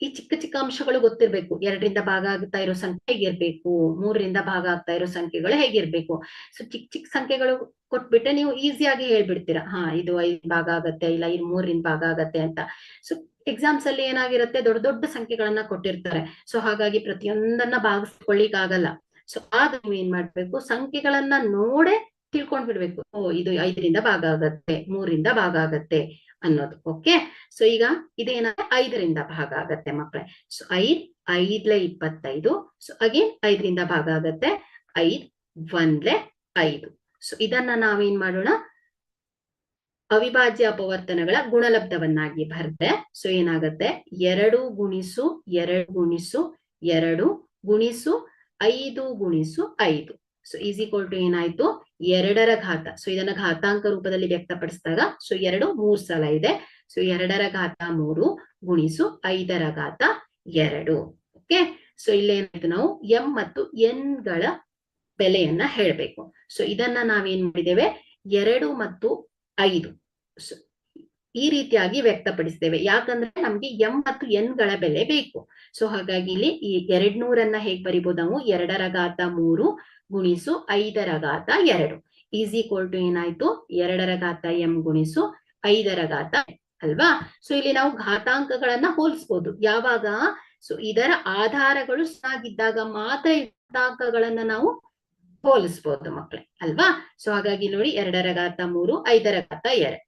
ಈ ಚಿಕ್ಕ ಚಿಕ್ಕ ಅಂಶಗಳು ಗೊತ್ತಿರ್ಬೇಕು. 2ರಿಂದ ಭಾಗ ಆಗ್ತಾ ಇರೋ ಸಂಖ್ಯೆ ಹೇಗಿರ್ಬೇಕು, 3ರಿಂದ ಭಾಗ ಆಗ್ತಾ ಇರೋ ಸಂಖ್ಯೆಗಳು ಹೇಗಿರ್ಬೇಕು. ಸೊ ಚಿಕ್ಕ ಚಿಕ್ಕ ಸಂಖ್ಯೆಗಳು ಕೊಟ್ಬಿಟ್ಟೆ ನೀವು ಈಸಿಯಾಗಿ ಹೇಳ್ಬಿಡ್ತೀರಾ, ಹಾ ಇದು 5 ಭಾಗ ಆಗತ್ತೆ, ಇಲ್ಲ ಇದು 3ರಿಂದ ಭಾಗ ಆಗತ್ತೆ ಅಂತ. ಸೊ ಎಕ್ಸಾಮ್ಸ್ ಅಲ್ಲಿ ಏನಾಗಿರುತ್ತೆ ದೊಡ್ಡ ದೊಡ್ಡ ಸಂಖ್ಯೆಗಳನ್ನ ಕೊಟ್ಟಿರ್ತಾರೆ. ಸೊ ಹಾಗಾಗಿ ಪ್ರತಿಯೊಂದನ್ನ ಭಾಗಿಸ್ಕೊಳ್ಳಿಕ್ ಆಗಲ್ಲ. ಸೊ ಆಗ ನೀವು ಏನ್ ಮಾಡ್ಬೇಕು ಸಂಖ್ಯೆಗಳನ್ನ ನೋಡೇ ತಿಳ್ಕೊಂಡ್ ಬಿಡ್ಬೇಕು. ಓ ಇದು 5ರಿಂದ ಭಾಗ ಆಗತ್ತೆ, 3ರಿಂದ ಭಾಗ ಆಗತ್ತೆ ಅನ್ನೋದು. ಓಕೆ. ಸೊ ಈಗ ಇದೇನಾದ್ರೆ 5ರಿಂದ ಭಾಗ ಆಗತ್ತೆ ಮಕ್ಕಳೇ. ಸೊ 5 5 25. ಸೊ ಅಗೇನ್ 5ರಿಂದ ಭಾಗ ಆಗತ್ತೆ. 5 1 5. ಸೊ ಇದನ್ನ ನಾವೇನ್ ಮಾಡೋಣ ಅವಿಭಾಜ್ಯ ಅಪವರ್ತನಗಳ ಗುಣಲಬ್ಧವನ್ನಾಗಿ ಬರ್ದೆ. ಸೊ ಏನಾಗತ್ತೆ 2 ಗುಣಿಸು 2 ಗುಣಿಸು 2 ಗುಣಿಸು 5 ಗುಣಿಸು 5. ಸೊ ಈಸ್ ಈಕ್ವಲ್ ಟು ಏನಾಯ್ತು 2ರ ಘಾತ. ಸೊ ಇದನ್ನ ಘಾತಾಂಕ ರೂಪದಲ್ಲಿ ವ್ಯಕ್ತಪಡಿಸಿದಾಗ ಸೊ 2 3 ಸಲ ಇದೆ. ಸೊ 2ರ ಘಾತ 3 ಗುಣಿಸು 5ರ ಘಾತ 2. ಓಕೆ. ಸೊ ಇಲ್ಲೇನಾಯ್ತು ನಾವು m ಮತ್ತು n ಗಳ ಬೆಲೆಯನ್ನ ಹೇಳ್ಬೇಕು. ಸೊ ಇದನ್ನ ನಾವೇನ್ ಮಾಡಿದ್ದೇವೆ 2 ಮತ್ತು 5. ಈ ರೀತಿಯಾಗಿ ವ್ಯಕ್ತಪಡಿಸ್ತೇವೆ. ಯಾಕಂದ್ರೆ ನಮ್ಗೆ ಎಂ ಮತ್ತು ಎನ್ ಗಳ ಬೆಲೆ ಬೇಕು. ಸೊ ಹಾಗಾಗಿ ಇಲ್ಲಿ ಈ 200 ಹೇಗ್ ಬರಿಬಹುದು ನಾವು? 2 ರ ಘಾತ 3 ಗುಣಿಸು 5 ರ ಘಾತ 2 ಈಸ್ ಈಕ್ವಲ್ ಟು ಏನಾಯ್ತು? 2 ರ ಘಾತ m ಗುಣಿಸು 5 ರ ಘಾತ ಅಲ್ವಾ? ಸೊ ಇಲ್ಲಿ ನಾವು ಘಾತಾಂಕಗಳನ್ನ ಹೋಲಿಸಬಹುದು. ಯಾವಾಗ? ಸೊ ಇದರ ಆಧಾರಗಳು ಸಮಾಗಿದ್ದಾಗ ಮಾತ್ರ ಈ ಘಾತಾಂಕಗಳನ್ನ ನಾವು ಹೋಲಿಸಬಹುದು ಮಕ್ಕಳೇ, ಅಲ್ವಾ? ಸೊ ಹಾಗಾಗಿ ನೋಡಿ 2 ರ ಘಾತ 3 5 ರ ಘಾತ 2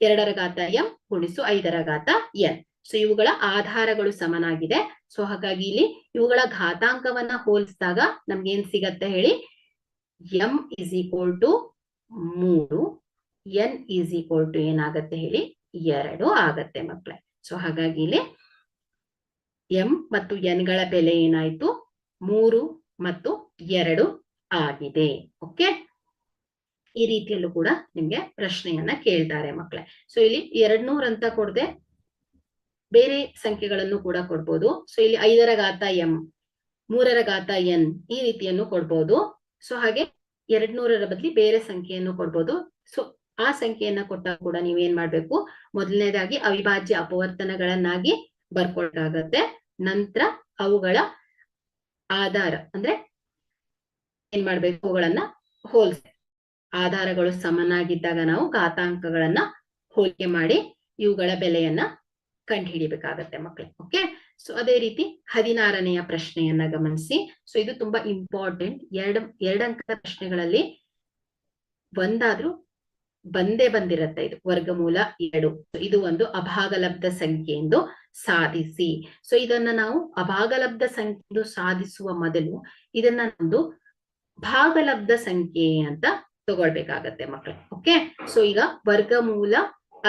2 ರ ಘಾತ m ಗುಣಿಸು 5 ರ ಘಾತ n. ಸೊ ಇವುಗಳ ಆಧಾರಗಳು ಸಮನಾಗಿದೆ. ಸೊ ಹಾಗಾಗಿ ಇಲ್ಲಿ ಇವುಗಳ ಘಾತಾಂಕವನ್ನ ಹೋಲಿಸಿದಾಗ ನಮ್ಗೆ ಏನ್ ಸಿಗತ್ತೆ ಹೇಳಿ? m is equal to 3, n is equal to ಏನಾಗತ್ತೆ ಹೇಳಿ? 2 ಆಗತ್ತೆ ಮಕ್ಕಳೇ. ಸೊ ಹಾಗಾಗಿ ಇಲ್ಲಿ m ಮತ್ತು n ಗಳ ಬೆಲೆ ಏನಾಯ್ತು? 3 ಮತ್ತು 2 ಆಗಿದೆ. ಓಕೆ, ಈ ರೀತಿಯಲ್ಲೂ ಕೂಡ ನಿಮ್ಗೆ ಪ್ರಶ್ನೆಯನ್ನ ಕೇಳ್ತಾರೆ ಮಕ್ಕಳೇ. ಸೊ ಇಲ್ಲಿ 200 ಅಂತ ಕೊಡದೆ ಬೇರೆ ಸಂಖ್ಯೆಗಳನ್ನು ಕೂಡ ಕೊಡ್ಬೋದು. ಸೊ ಇಲ್ಲಿ 5 ರ ಘಾತ m, 3 ರ ಘಾತ n ಈ ರೀತಿಯನ್ನು ಕೊಡ್ಬೋದು. ಸೊ ಹಾಗೆ 200ರ ಬದಲಿ ಬೇರೆ ಸಂಖ್ಯೆಯನ್ನು ಕೊಡ್ಬೋದು. ಸೊ ಆ ಸಂಖ್ಯೆಯನ್ನ ಕೊಟ್ಟಾಗ ಕೂಡ ನೀವೇನ್ ಮಾಡ್ಬೇಕು? ಮೊದಲನೇದಾಗಿ ಅವಿಭಾಜ್ಯ ಅಪವರ್ತನಗಳನ್ನಾಗಿ ಬರ್ಕೊಳ್ಬೇಕಾಗತ್ತೆ. ನಂತರ ಅವುಗಳ ಆಧಾರ ಅಂದ್ರೆ ಏನ್ ಮಾಡ್ಬೇಕು? ಅವುಗಳನ್ನ ಹೋಲಿಸಿ ಆಧಾರಗಳು ಸಮನಾಗಿದ್ದಾಗ ನಾವು ಘಾತಾಂಕಗಳನ್ನ ಹೋಲಿಕೆ ಮಾಡಿ ಇವುಗಳ ಬೆಲೆಯನ್ನ ಕಂಡುಹಿಡಿಬೇಕಾಗತ್ತೆ ಮಕ್ಕಳೇ. ಓಕೆ, ಸೊ ಅದೇ ರೀತಿ 16ನೆಯ ಪ್ರಶ್ನೆಯನ್ನ ಗಮನಿಸಿ. ಸೊ ಇದು ತುಂಬಾ ಇಂಪಾರ್ಟೆಂಟ್. 2 ಅಂಕದ ಪ್ರಶ್ನೆಗಳಲ್ಲಿ ಒಂದಾದ್ರೂ ಬಂದೇ ಬಂದಿರತ್ತೆ. ಇದು ವರ್ಗಮೂಲ 2. ಇದು ಒಂದು ಅಭಾಗಲಬ್ಧ ಸಂಖ್ಯೆ ಎಂದು ಸಾಧಿಸಿ. ಸೊ ಇದನ್ನ ನಾವು ಅಭಾಗಲಬ್ಧ ಸಂಖ್ಯೆ ಎಂದು ಸಾಧಿಸುವ ಮೊದಲು ಇದನ್ನ ಒಂದು ಭಾಗಲಬ್ಧ ಸಂಖ್ಯೆ ಅಂತ ತಗೊಳ್ಬೇಕಾಗತ್ತೆ ಮಕ್ಕಳೇ. ಓಕೆ, ಸೊ ಈಗ ವರ್ಗಮೂಲ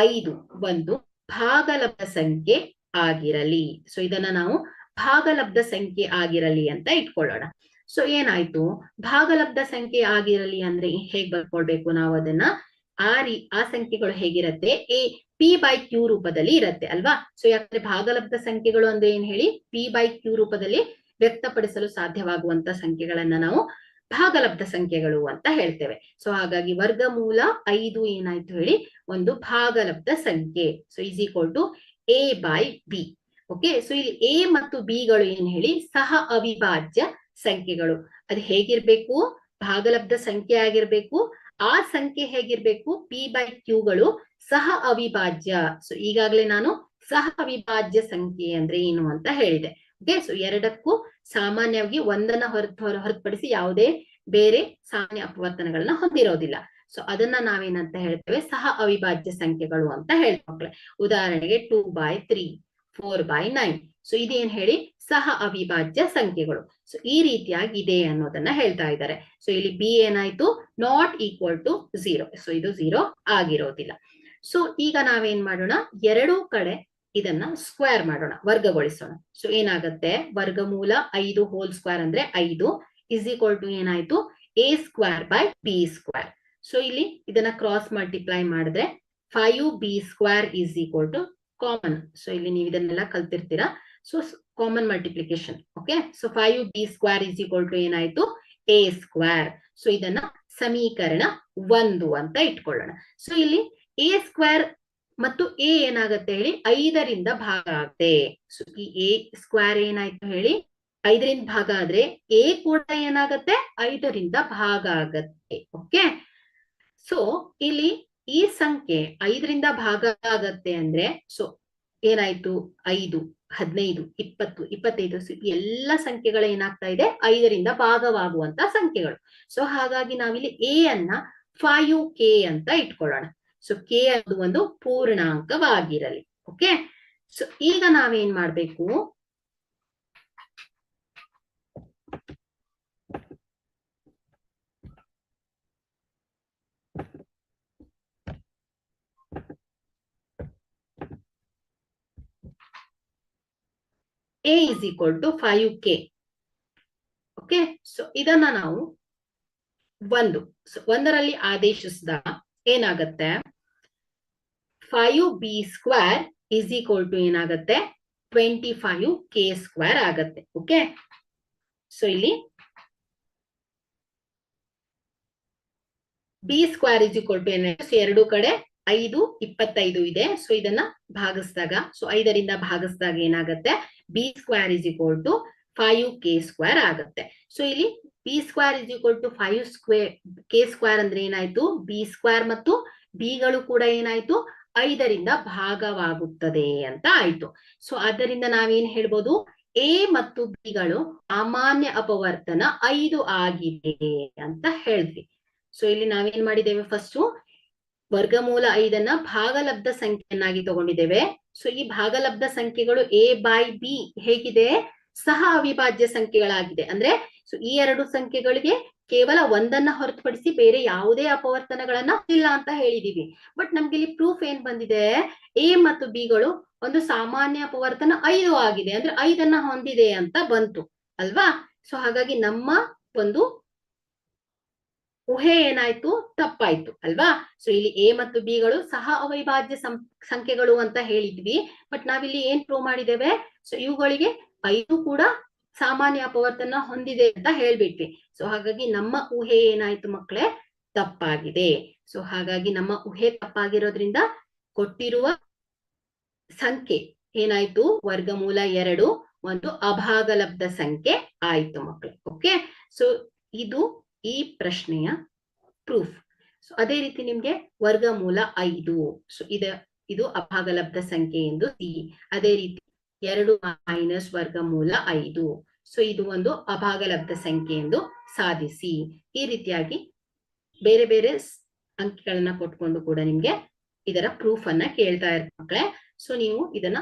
5 ಒಂದು ಭಾಗಲಬ್ಧ ಸಂಖ್ಯೆ ಆಗಿರಲಿ. ಸೊ ಇದನ್ನ ನಾವು ಭಾಗಲಬ್ಧ ಸಂಖ್ಯೆ ಆಗಿರಲಿ ಅಂತ ಇಟ್ಕೊಳ್ಳೋಣ. ಸೊ ಏನಾಯ್ತು? ಭಾಗಲಬ್ಧ ಸಂಖ್ಯೆ ಆಗಿರಲಿ ಅಂದ್ರೆ ಹೇಗ್ ಬರ್ಕೊಳ್ಬೇಕು ನಾವು ಅದನ್ನ? ಆ ಸಂಖ್ಯೆಗಳು ಹೇಗಿರತ್ತೆ? p/q ರೂಪದಲ್ಲಿ ಇರತ್ತೆ ಅಲ್ವಾ? ಸೊ ಯಾಕಂದ್ರೆ ಭಾಗಲಬ್ಧ ಸಂಖ್ಯೆಗಳು ಅಂದ್ರೆ ಏನ್ ಹೇಳಿ? p/q ರೂಪದಲ್ಲಿ ವ್ಯಕ್ತಪಡಿಸಲು ಸಾಧ್ಯವಾಗುವಂತ ಸಂಖ್ಯೆಗಳನ್ನ ನಾವು ಭಾಗಲಬ್ಧ ಸಂಖ್ಯೆಗಳು ಅಂತ ಹೇಳ್ತೇವೆ. ಸೊ ಹಾಗಾಗಿ ವರ್ಗಮೂಲ 5 ಏನಾಯ್ತು ಹೇಳಿ? ಒಂದು ಭಾಗಲಬ್ಧ ಸಂಖ್ಯೆ. So is equal to a/b. Okay, so ಇಲ್ಲಿ a ಮತ್ತು b ಗಳು ಏನ್ ಹೇಳಿ? ಸಹ ಅವಿಭಾಜ್ಯ ಸಂಖ್ಯೆಗಳು. ಅದು ಹೇಗಿರ್ಬೇಕು? ಭಾಗಲಬ್ಧ ಸಂಖ್ಯೆ ಆಗಿರ್ಬೇಕು. ಆ ಸಂಖ್ಯೆ ಹೇಗಿರ್ಬೇಕು? p/q ಗಳು ಸಹ ಅವಿಭಾಜ್ಯ. ಸೊ ಈಗಾಗಲೇ ನಾನು ಸಹ ಅವಿಭಾಜ್ಯ ಸಂಖ್ಯೆ ಅಂದ್ರೆ ಏನು ಅಂತ ಹೇಳಿದೆ. ಓಕೆ, ಸೊ ಎರಡಕ್ಕೂ ಸಾಮಾನ್ಯವಾಗಿ ಒಂದನ್ನ ಹೊರತುಪಡಿಸಿ ಯಾವುದೇ ಬೇರೆ ಸಾಮಾನ್ಯ ಅಪವರ್ತನಗಳನ್ನ ಹೊಂದಿರೋದಿಲ್ಲ. ಸೊ ಅದನ್ನ ನಾವೇನಂತ ಹೇಳ್ತೇವೆ? ಸಹ ಅವಿಭಾಜ್ಯ ಸಂಖ್ಯೆಗಳು ಅಂತ ಹೇಳ್ತೇವೆ. ಉದಾಹರಣೆಗೆ 2/3, 4/9. ಸೊ ಇದೇನ್ ಹೇಳಿ? ಸಹ ಅವಿಭಾಜ್ಯ ಸಂಖ್ಯೆಗಳು. ಸೊ ಈ ರೀತಿಯಾಗಿ ಇದೆ ಅನ್ನೋದನ್ನ ಹೇಳ್ತಾ ಇದ್ದಾರೆ. ಸೊ ಇಲ್ಲಿ b ಏನಾಯ್ತು? Not equal to 0. ಸೊ ಇದು 0 ಆಗಿರೋದಿಲ್ಲ. ಸೊ ಈಗ ನಾವೇನ್ ಮಾಡೋಣ? ಎರಡೂ ಕಡೆ ಇದನ್ನ ಸ್ಕ್ವೇರ್ ಮಾಡೋಣ, ವರ್ಗಗೊಳಿಸೋಣ. ಸೊ ಏನಾಗುತ್ತೆ? ವರ್ಗಮೂಲ 5 ಹೋಲ್ ಸ್ಕ್ವೇರ್ ಅಂದ್ರೆ 5 ಇಸ್ ಈಕ್ವಲ್ ಟು ಏನಾಯ್ತು? a²/b². ಸೊ ಇಲ್ಲಿ ಇದನ್ನ ಕ್ರಾಸ್ ಮಲ್ಟಿಪ್ಲೈ ಮಾಡಿದ್ರೆ 5b² is equal to common. So ಇಲ್ಲಿ ನೀವು ಇದನ್ನೆಲ್ಲ ಕಲ್ತಿರ್ತೀರಾ. So common multiplication. Okay, so 5b² is equal to ಏನಾಯ್ತು? a². ಸೊ ಇದನ್ನ ಸಮೀಕರಣ 1 ಅಂತ ಇಟ್ಕೊಳ್ಳೋಣ. ಸೊ ಇಲ್ಲಿ a² ಮತ್ತು a ಏನಾಗುತ್ತೆ ಹೇಳಿ? 5ರಿಂದ ಭಾಗ ಆಗುತ್ತೆ. ಸೊ ಈ a² ಏನಾಯ್ತು ಹೇಳಿ? 5ರಿಂದ ಭಾಗ ಆದ್ರೆ a ಕೂಡ ಏನಾಗತ್ತೆ? 5ರಿಂದ ಭಾಗ ಆಗತ್ತೆ. ಓಕೆ, ಸೊ ಇಲ್ಲಿ ಈ ಸಂಖ್ಯೆ 5ರಿಂದ ಭಾಗ ಆಗತ್ತೆ ಅಂದ್ರೆ ಸೊ ಏನಾಯ್ತು? 5, 15, 20, 25. ಸೊ ಎಲ್ಲ ಸಂಖ್ಯೆಗಳು ಏನಾಗ್ತಾ ಇದೆ? 5ರಿಂದ ಭಾಗವಾಗುವಂತ ಸಂಖ್ಯೆಗಳು. ಸೊ ಹಾಗಾಗಿ ನಾವಿಲ್ಲಿ a ಅನ್ನ 5k ಅಂತ ಇಟ್ಕೊಳ್ಳೋಣ. ಸೊ k ಅದು ಒಂದು ಪೂರ್ಣಾಂಕವಾಗಿರಲಿ. ಓಕೆ, ಸೊ ಈಗ ನಾವೇನ್ ಮಾಡ್ಬೇಕು? a is equal to 5k. Okay, so ಇದನ್ನ ನಾವು ಒಂದರಲ್ಲಿ ಆದೇಶಿಸಿದಾಗ ಏನಾಗತ್ತೆ? 5b² ಇಸ್ ಈಕ್ವಲ್ ಟು ಏನಾಗತ್ತೆ? 25k² ಆಗತ್ತೆ. ಓಕೆ, ಸೊ ಇಲ್ಲಿ b² ಇಸ್ ಈಕ್ವಲ್ ಟು ಏನಾಯ್ತು? ಸೊ ಎರಡೂ ಕಡೆ 5 25 ಇದೆ. ಸೊ ಇದನ್ನ ಭಾಗಿಸಿದಾಗ, ಸೊ 5ರಿಂದ ಭಾಗಿಸಿದಾಗ ಏನಾಗುತ್ತೆ, b square is equal to 5k² ಆಗುತ್ತೆ. ಸೊ ಇಲ್ಲಿ b square is equal to 5k² ಅಂದ್ರೆ ಏನಾಯ್ತು, ಬಿ ಸ್ಕ್ವೇರ್ ಮತ್ತು ಬಿಗಳು ಕೂಡ ಏನಾಯ್ತು, 5ರಿಂದ ಭಾಗವಾಗುತ್ತದೆ ಅಂತ ಆಯ್ತು. ಸೊ ಆದ್ದರಿಂದ ನಾವೇನ್ ಹೇಳ್ಬೋದು, ಎ ಮತ್ತು ಬಿಗಳು ಸಾಮಾನ್ಯ ಅಪವರ್ತನ 5 ಆಗಿದೆ ಅಂತ ಹೇಳಿದ್ವಿ. ಸೊ ಇಲ್ಲಿ ನಾವೇನ್ ಮಾಡಿದ್ದೇವೆ, ಫಸ್ಟ್ ವರ್ಗಮೂಲ 5ನ್ನ ಭಾಗಲಬ್ಧ ಸಂಖ್ಯೆಯನ್ನಾಗಿ ತಗೊಂಡಿದ್ದೇವೆ. ಸೊ ಈ ಭಾಗಲಬ್ಧ ಸಂಖ್ಯೆಗಳು ಎ ಬೈ ಬಿ ಹೇಗಿದೆ, ಸಹ ಅವಿಭಾಜ್ಯ ಸಂಖ್ಯೆಗಳಾಗಿದೆ. ಅಂದ್ರೆ ಸೊ ಈ ಎರಡು ಸಂಖ್ಯೆಗಳಿಗೆ ಕೇವಲ ಒಂದನ್ನ ಹೊರತುಪಡಿಸಿ ಬೇರೆ ಯಾವುದೇ ಅಪವರ್ತನಗಳನ್ನ ಇಲ್ಲ ಅಂತ ಹೇಳಿದೀವಿ. ಬಟ್ ನಮ್ಗೆ ಇಲ್ಲಿ ಪ್ರೂಫ್ ಏನ್ ಬಂದಿದೆ, ಎ ಮತ್ತು ಬಿಗಳು ಒಂದು ಸಾಮಾನ್ಯ ಅಪವರ್ತನ 5 ಆಗಿದೆ, ಅಂದ್ರೆ 5ಅನ್ನ ಹೊಂದಿದೆ ಅಂತ ಬಂತು ಅಲ್ವಾ. ಸೊ ಹಾಗಾಗಿ ನಮ್ಮ ಒಂದು ಊಹೆ ಏನಾಯ್ತು, ತಪ್ಪಾಯ್ತು ಅಲ್ವಾ. ಸೊ ಇಲ್ಲಿ ಎ ಮತ್ತು ಬಿಗಳು ಸಹ ಅವಿಭಾಜ್ಯ ಸಂಖ್ಯೆಗಳು ಅಂತ ಹೇಳಿದ್ವಿ. ಬಟ್ ನಾವಿಲ್ಲಿ ಏನ್ ಪ್ರೂವ್ ಮಾಡಿದ್ದೇವೆ, ಸೊ ಇವುಗಳಿಗೆ 5 ಕೂಡ ಸಾಮಾನ್ಯ ಅಪವರ್ತನ ಹೊಂದಿದೆ ಅಂತ ಹೇಳ್ಬಿಟ್ವಿ. ಸೊ ಹಾಗಾಗಿ ನಮ್ಮ ಊಹೆ ಏನಾಯ್ತು ಮಕ್ಕಳೇ, ತಪ್ಪಾಗಿದೆ. ಸೊ ಹಾಗಾಗಿ ನಮ್ಮ ಊಹೆ ತಪ್ಪಾಗಿರೋದ್ರಿಂದ ಕೊಟ್ಟಿರುವ ಸಂಖ್ಯೆ ಏನಾಯ್ತು, ವರ್ಗಮೂಲ 2 ಒಂದು ಅಭಾಗಲಬ್ಧ ಸಂಖ್ಯೆ ಆಯ್ತು ಮಕ್ಕಳೇ. ಓಕೆ, ಸೊ ಇದು ಈ ಪ್ರಶ್ನೆಯ ಪ್ರೂಫ್. ಸೊ ಅದೇ ರೀತಿ ನಿಮ್ಗೆ ವರ್ಗಮೂಲ 5, ಸೊ ಇದು ಅಭಾಗಲಬ್ಧ ಸಂಖ್ಯೆ ಎಂದು ಸಿ. ಅದೇ ರೀತಿ 2 ಮೈನಸ್ ವರ್ಗಮೂಲ 5, ಸೊ ಇದು ಒಂದು ಅಭಾಗಲಬ್ಧ ಸಂಖ್ಯೆ ಎಂದು ಸಾಧಿಸಿ. ಈ ರೀತಿಯಾಗಿ ಬೇರೆ ಬೇರೆ ಅಂಕಿಗಳನ್ನ ಕೊಟ್ಕೊಂಡು ಕೂಡ ನಿಮ್ಗೆ ಇದರ ಪ್ರೂಫ್ ಅನ್ನ ಕೇಳ್ತಾ ಇರ್ತಾರೆ ಮಕ್ಕಳೇ. ಸೊ ನೀವು ಇದನ್ನ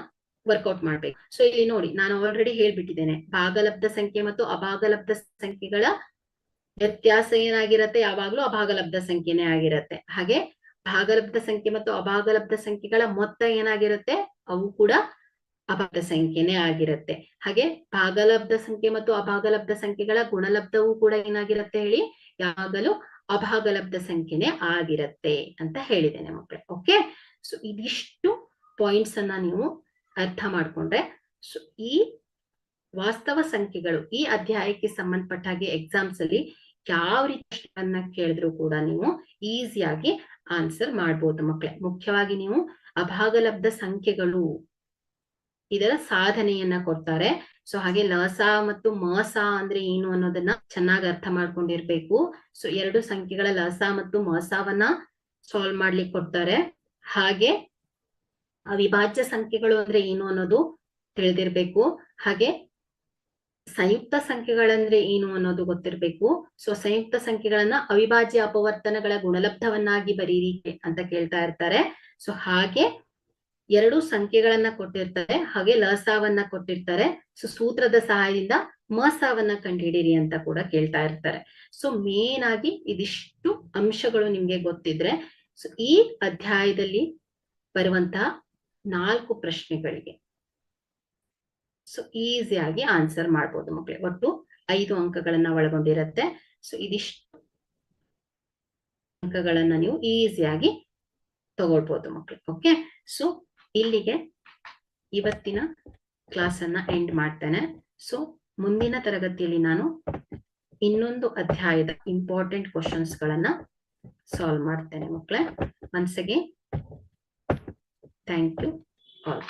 ವರ್ಕೌಟ್ ಮಾಡ್ಬೇಕು. ಸೊ ಇಲ್ಲಿ ನೋಡಿ, ನಾನು ಆಲ್ರೆಡಿ ಹೇಳ್ಬಿಟ್ಟಿದ್ದೇನೆ, ಭಾಗಲಬ್ಧ ಸಂಖ್ಯೆ ಮತ್ತು ಅಭಾಗಲಬ್ಧ ಸಂಖ್ಯೆಗಳ ವ್ಯತ್ಯಾಸ ಏನಾಗಿರತ್ತೆ, ಯಾವಾಗ್ಲೂ ಅಭಾಗಲಬ್ಧ ಸಂಖ್ಯೆನೇ ಆಗಿರತ್ತೆ. ಹಾಗೆ ಭಾಗಲಬ್ಧ ಸಂಖ್ಯೆ ಮತ್ತು ಅಭಾಗಲಬ್ಧ ಸಂಖ್ಯೆಗಳ ಮೊತ್ತ ಏನಾಗಿರುತ್ತೆ, ಅವು ಕೂಡ ಅಭಾಗದ ಸಂಖ್ಯೆನೇ ಆಗಿರುತ್ತೆ. ಹಾಗೆ ಭಾಗಲಬ್ಧ ಸಂಖ್ಯೆ ಮತ್ತು ಅಭಾಗಲಬ್ಧ ಸಂಖ್ಯೆಗಳ ಗುಣಲಬ್ಧವೂ ಕೂಡ ಏನಾಗಿರುತ್ತೆ ಹೇಳಿ, ಯಾವಾಗಲೂ ಅಭಾಗಲಬ್ಧ ಸಂಖ್ಯೆನೇ ಆಗಿರತ್ತೆ ಅಂತ ಹೇಳಿದ್ದೇನೆ ಮಕ್ಕಳೇ. ಓಕೆ, ಸೊ ಇದಿಷ್ಟು ಪಾಯಿಂಟ್ಸ್ ಅನ್ನ ನೀವು ಅರ್ಥ ಮಾಡ್ಕೊಂಡ್ರೆ, ಸೊ ಈ ವಾಸ್ತವ ಸಂಖ್ಯೆಗಳು ಈ ಅಧ್ಯಾಯಕ್ಕೆ ಸಂಬಂಧಪಟ್ಟ ಹಾಗೆ ಎಕ್ಸಾಮ್ಸ್ ಅಲ್ಲಿ ಯಾವ ರೀತಿಯನ್ನ ಕೇಳಿದ್ರು ಕೂಡ ನೀವು ಈಸಿಯಾಗಿ ಆನ್ಸರ್ ಮಾಡ್ಬೋದು ಮಕ್ಕಳೇ. ಮುಖ್ಯವಾಗಿ ನೀವು ಅಭಾಗಲಬ್ಧ ಸಂಖ್ಯೆಗಳು ಇದರ ಸಾಧನೆಯನ್ನ ಕೊಡ್ತಾರೆ. ಸೊ ಹಾಗೆ ಲಸ ಮತ್ತು ಮಸ ಅಂದ್ರೆ ಏನು ಅನ್ನೋದನ್ನ ಚೆನ್ನಾಗಿ ಅರ್ಥ ಮಾಡ್ಕೊಂಡಿರ್ಬೇಕು. ಸೊ 2 ಸಂಖ್ಯೆಗಳ ಲಸ ಮತ್ತು ಮಸವನ್ನ ಸಾಲ್ವ್ ಮಾಡ್ಲಿಕ್ಕೆ ಕೊಡ್ತಾರೆ. ಹಾಗೆ ಅವಿಭಾಜ್ಯ ಸಂಖ್ಯೆಗಳು ಅಂದ್ರೆ ಏನು ಅನ್ನೋದು ತಿಳಿದಿರ್ಬೇಕು. ಹಾಗೆ ಸಂಯುಕ್ತ ಸಂಖ್ಯೆಗಳಂದ್ರೆ ಏನು ಅನ್ನೋದು ಗೊತ್ತಿರ್ಬೇಕು. ಸೊ ಸಂಯುಕ್ತ ಸಂಖ್ಯೆಗಳನ್ನ ಅವಿಭಾಜ್ಯ ಅಪವರ್ತನಗಳ ಗುಣಲಬ್ಧವನ್ನಾಗಿ ಬರೀರಿ ಅಂತ ಕೇಳ್ತಾ ಇರ್ತಾರೆ. ಸೊ ಹಾಗೆ 2 ಸಂಖ್ಯೆಗಳನ್ನ ಕೊಟ್ಟಿರ್ತಾರೆ, ಹಾಗೆ ಲಸವನ್ನ ಕೊಟ್ಟಿರ್ತಾರೆ. ಸೊ ಸೂತ್ರದ ಸಹಾಯದಿಂದ ಮಸವನ್ನ ಕಂಡುಹಿಡಿಯಿರಿ ಅಂತ ಕೂಡ ಕೇಳ್ತಾ ಇರ್ತಾರೆ. ಸೊ ಮೇನ್ ಆಗಿ ಇದಿಷ್ಟು ಅಂಶಗಳು ನಿಮ್ಗೆ ಗೊತ್ತಿದ್ರೆ, ಸೊ ಈ ಅಧ್ಯಾಯದಲ್ಲಿ ಬರುವಂತಹ 4 ಪ್ರಶ್ನೆಗಳಿಗೆ ಸೊ ಈಸಿಯಾಗಿ ಆನ್ಸರ್ ಮಾಡ್ಬೋದು ಮಕ್ಕಳೇ. ಒಟ್ಟು 5 ಅಂಕಗಳನ್ನ ಒಳಗೊಂಡಿರುತ್ತೆ. ಸೊ ಇದಿಷ್ಟು ಅಂಕಗಳನ್ನ ನೀವು ಈಸಿಯಾಗಿ ತಗೊಳ್ಬಹುದು ಮಕ್ಕಳೇ. ಓಕೆ, ಸೊ ಇಲ್ಲಿಗೆ ಇವತ್ತಿನ ಕ್ಲಾಸ್ ಅನ್ನ ಎಂಡ್ ಮಾಡ್ತೇನೆ. ಸೊ ಮುಂದಿನ ತರಗತಿಯಲ್ಲಿ ನಾನು ಇನ್ನೊಂದು ಅಧ್ಯಾಯದ ಇಂಪಾರ್ಟೆಂಟ್ ಕ್ವಶನ್ಸ್ ಗಳನ್ನ ಸಾಲ್ವ್ ಮಾಡ್ತೇನೆ ಮಕ್ಕಳೇ. Once again thank you all.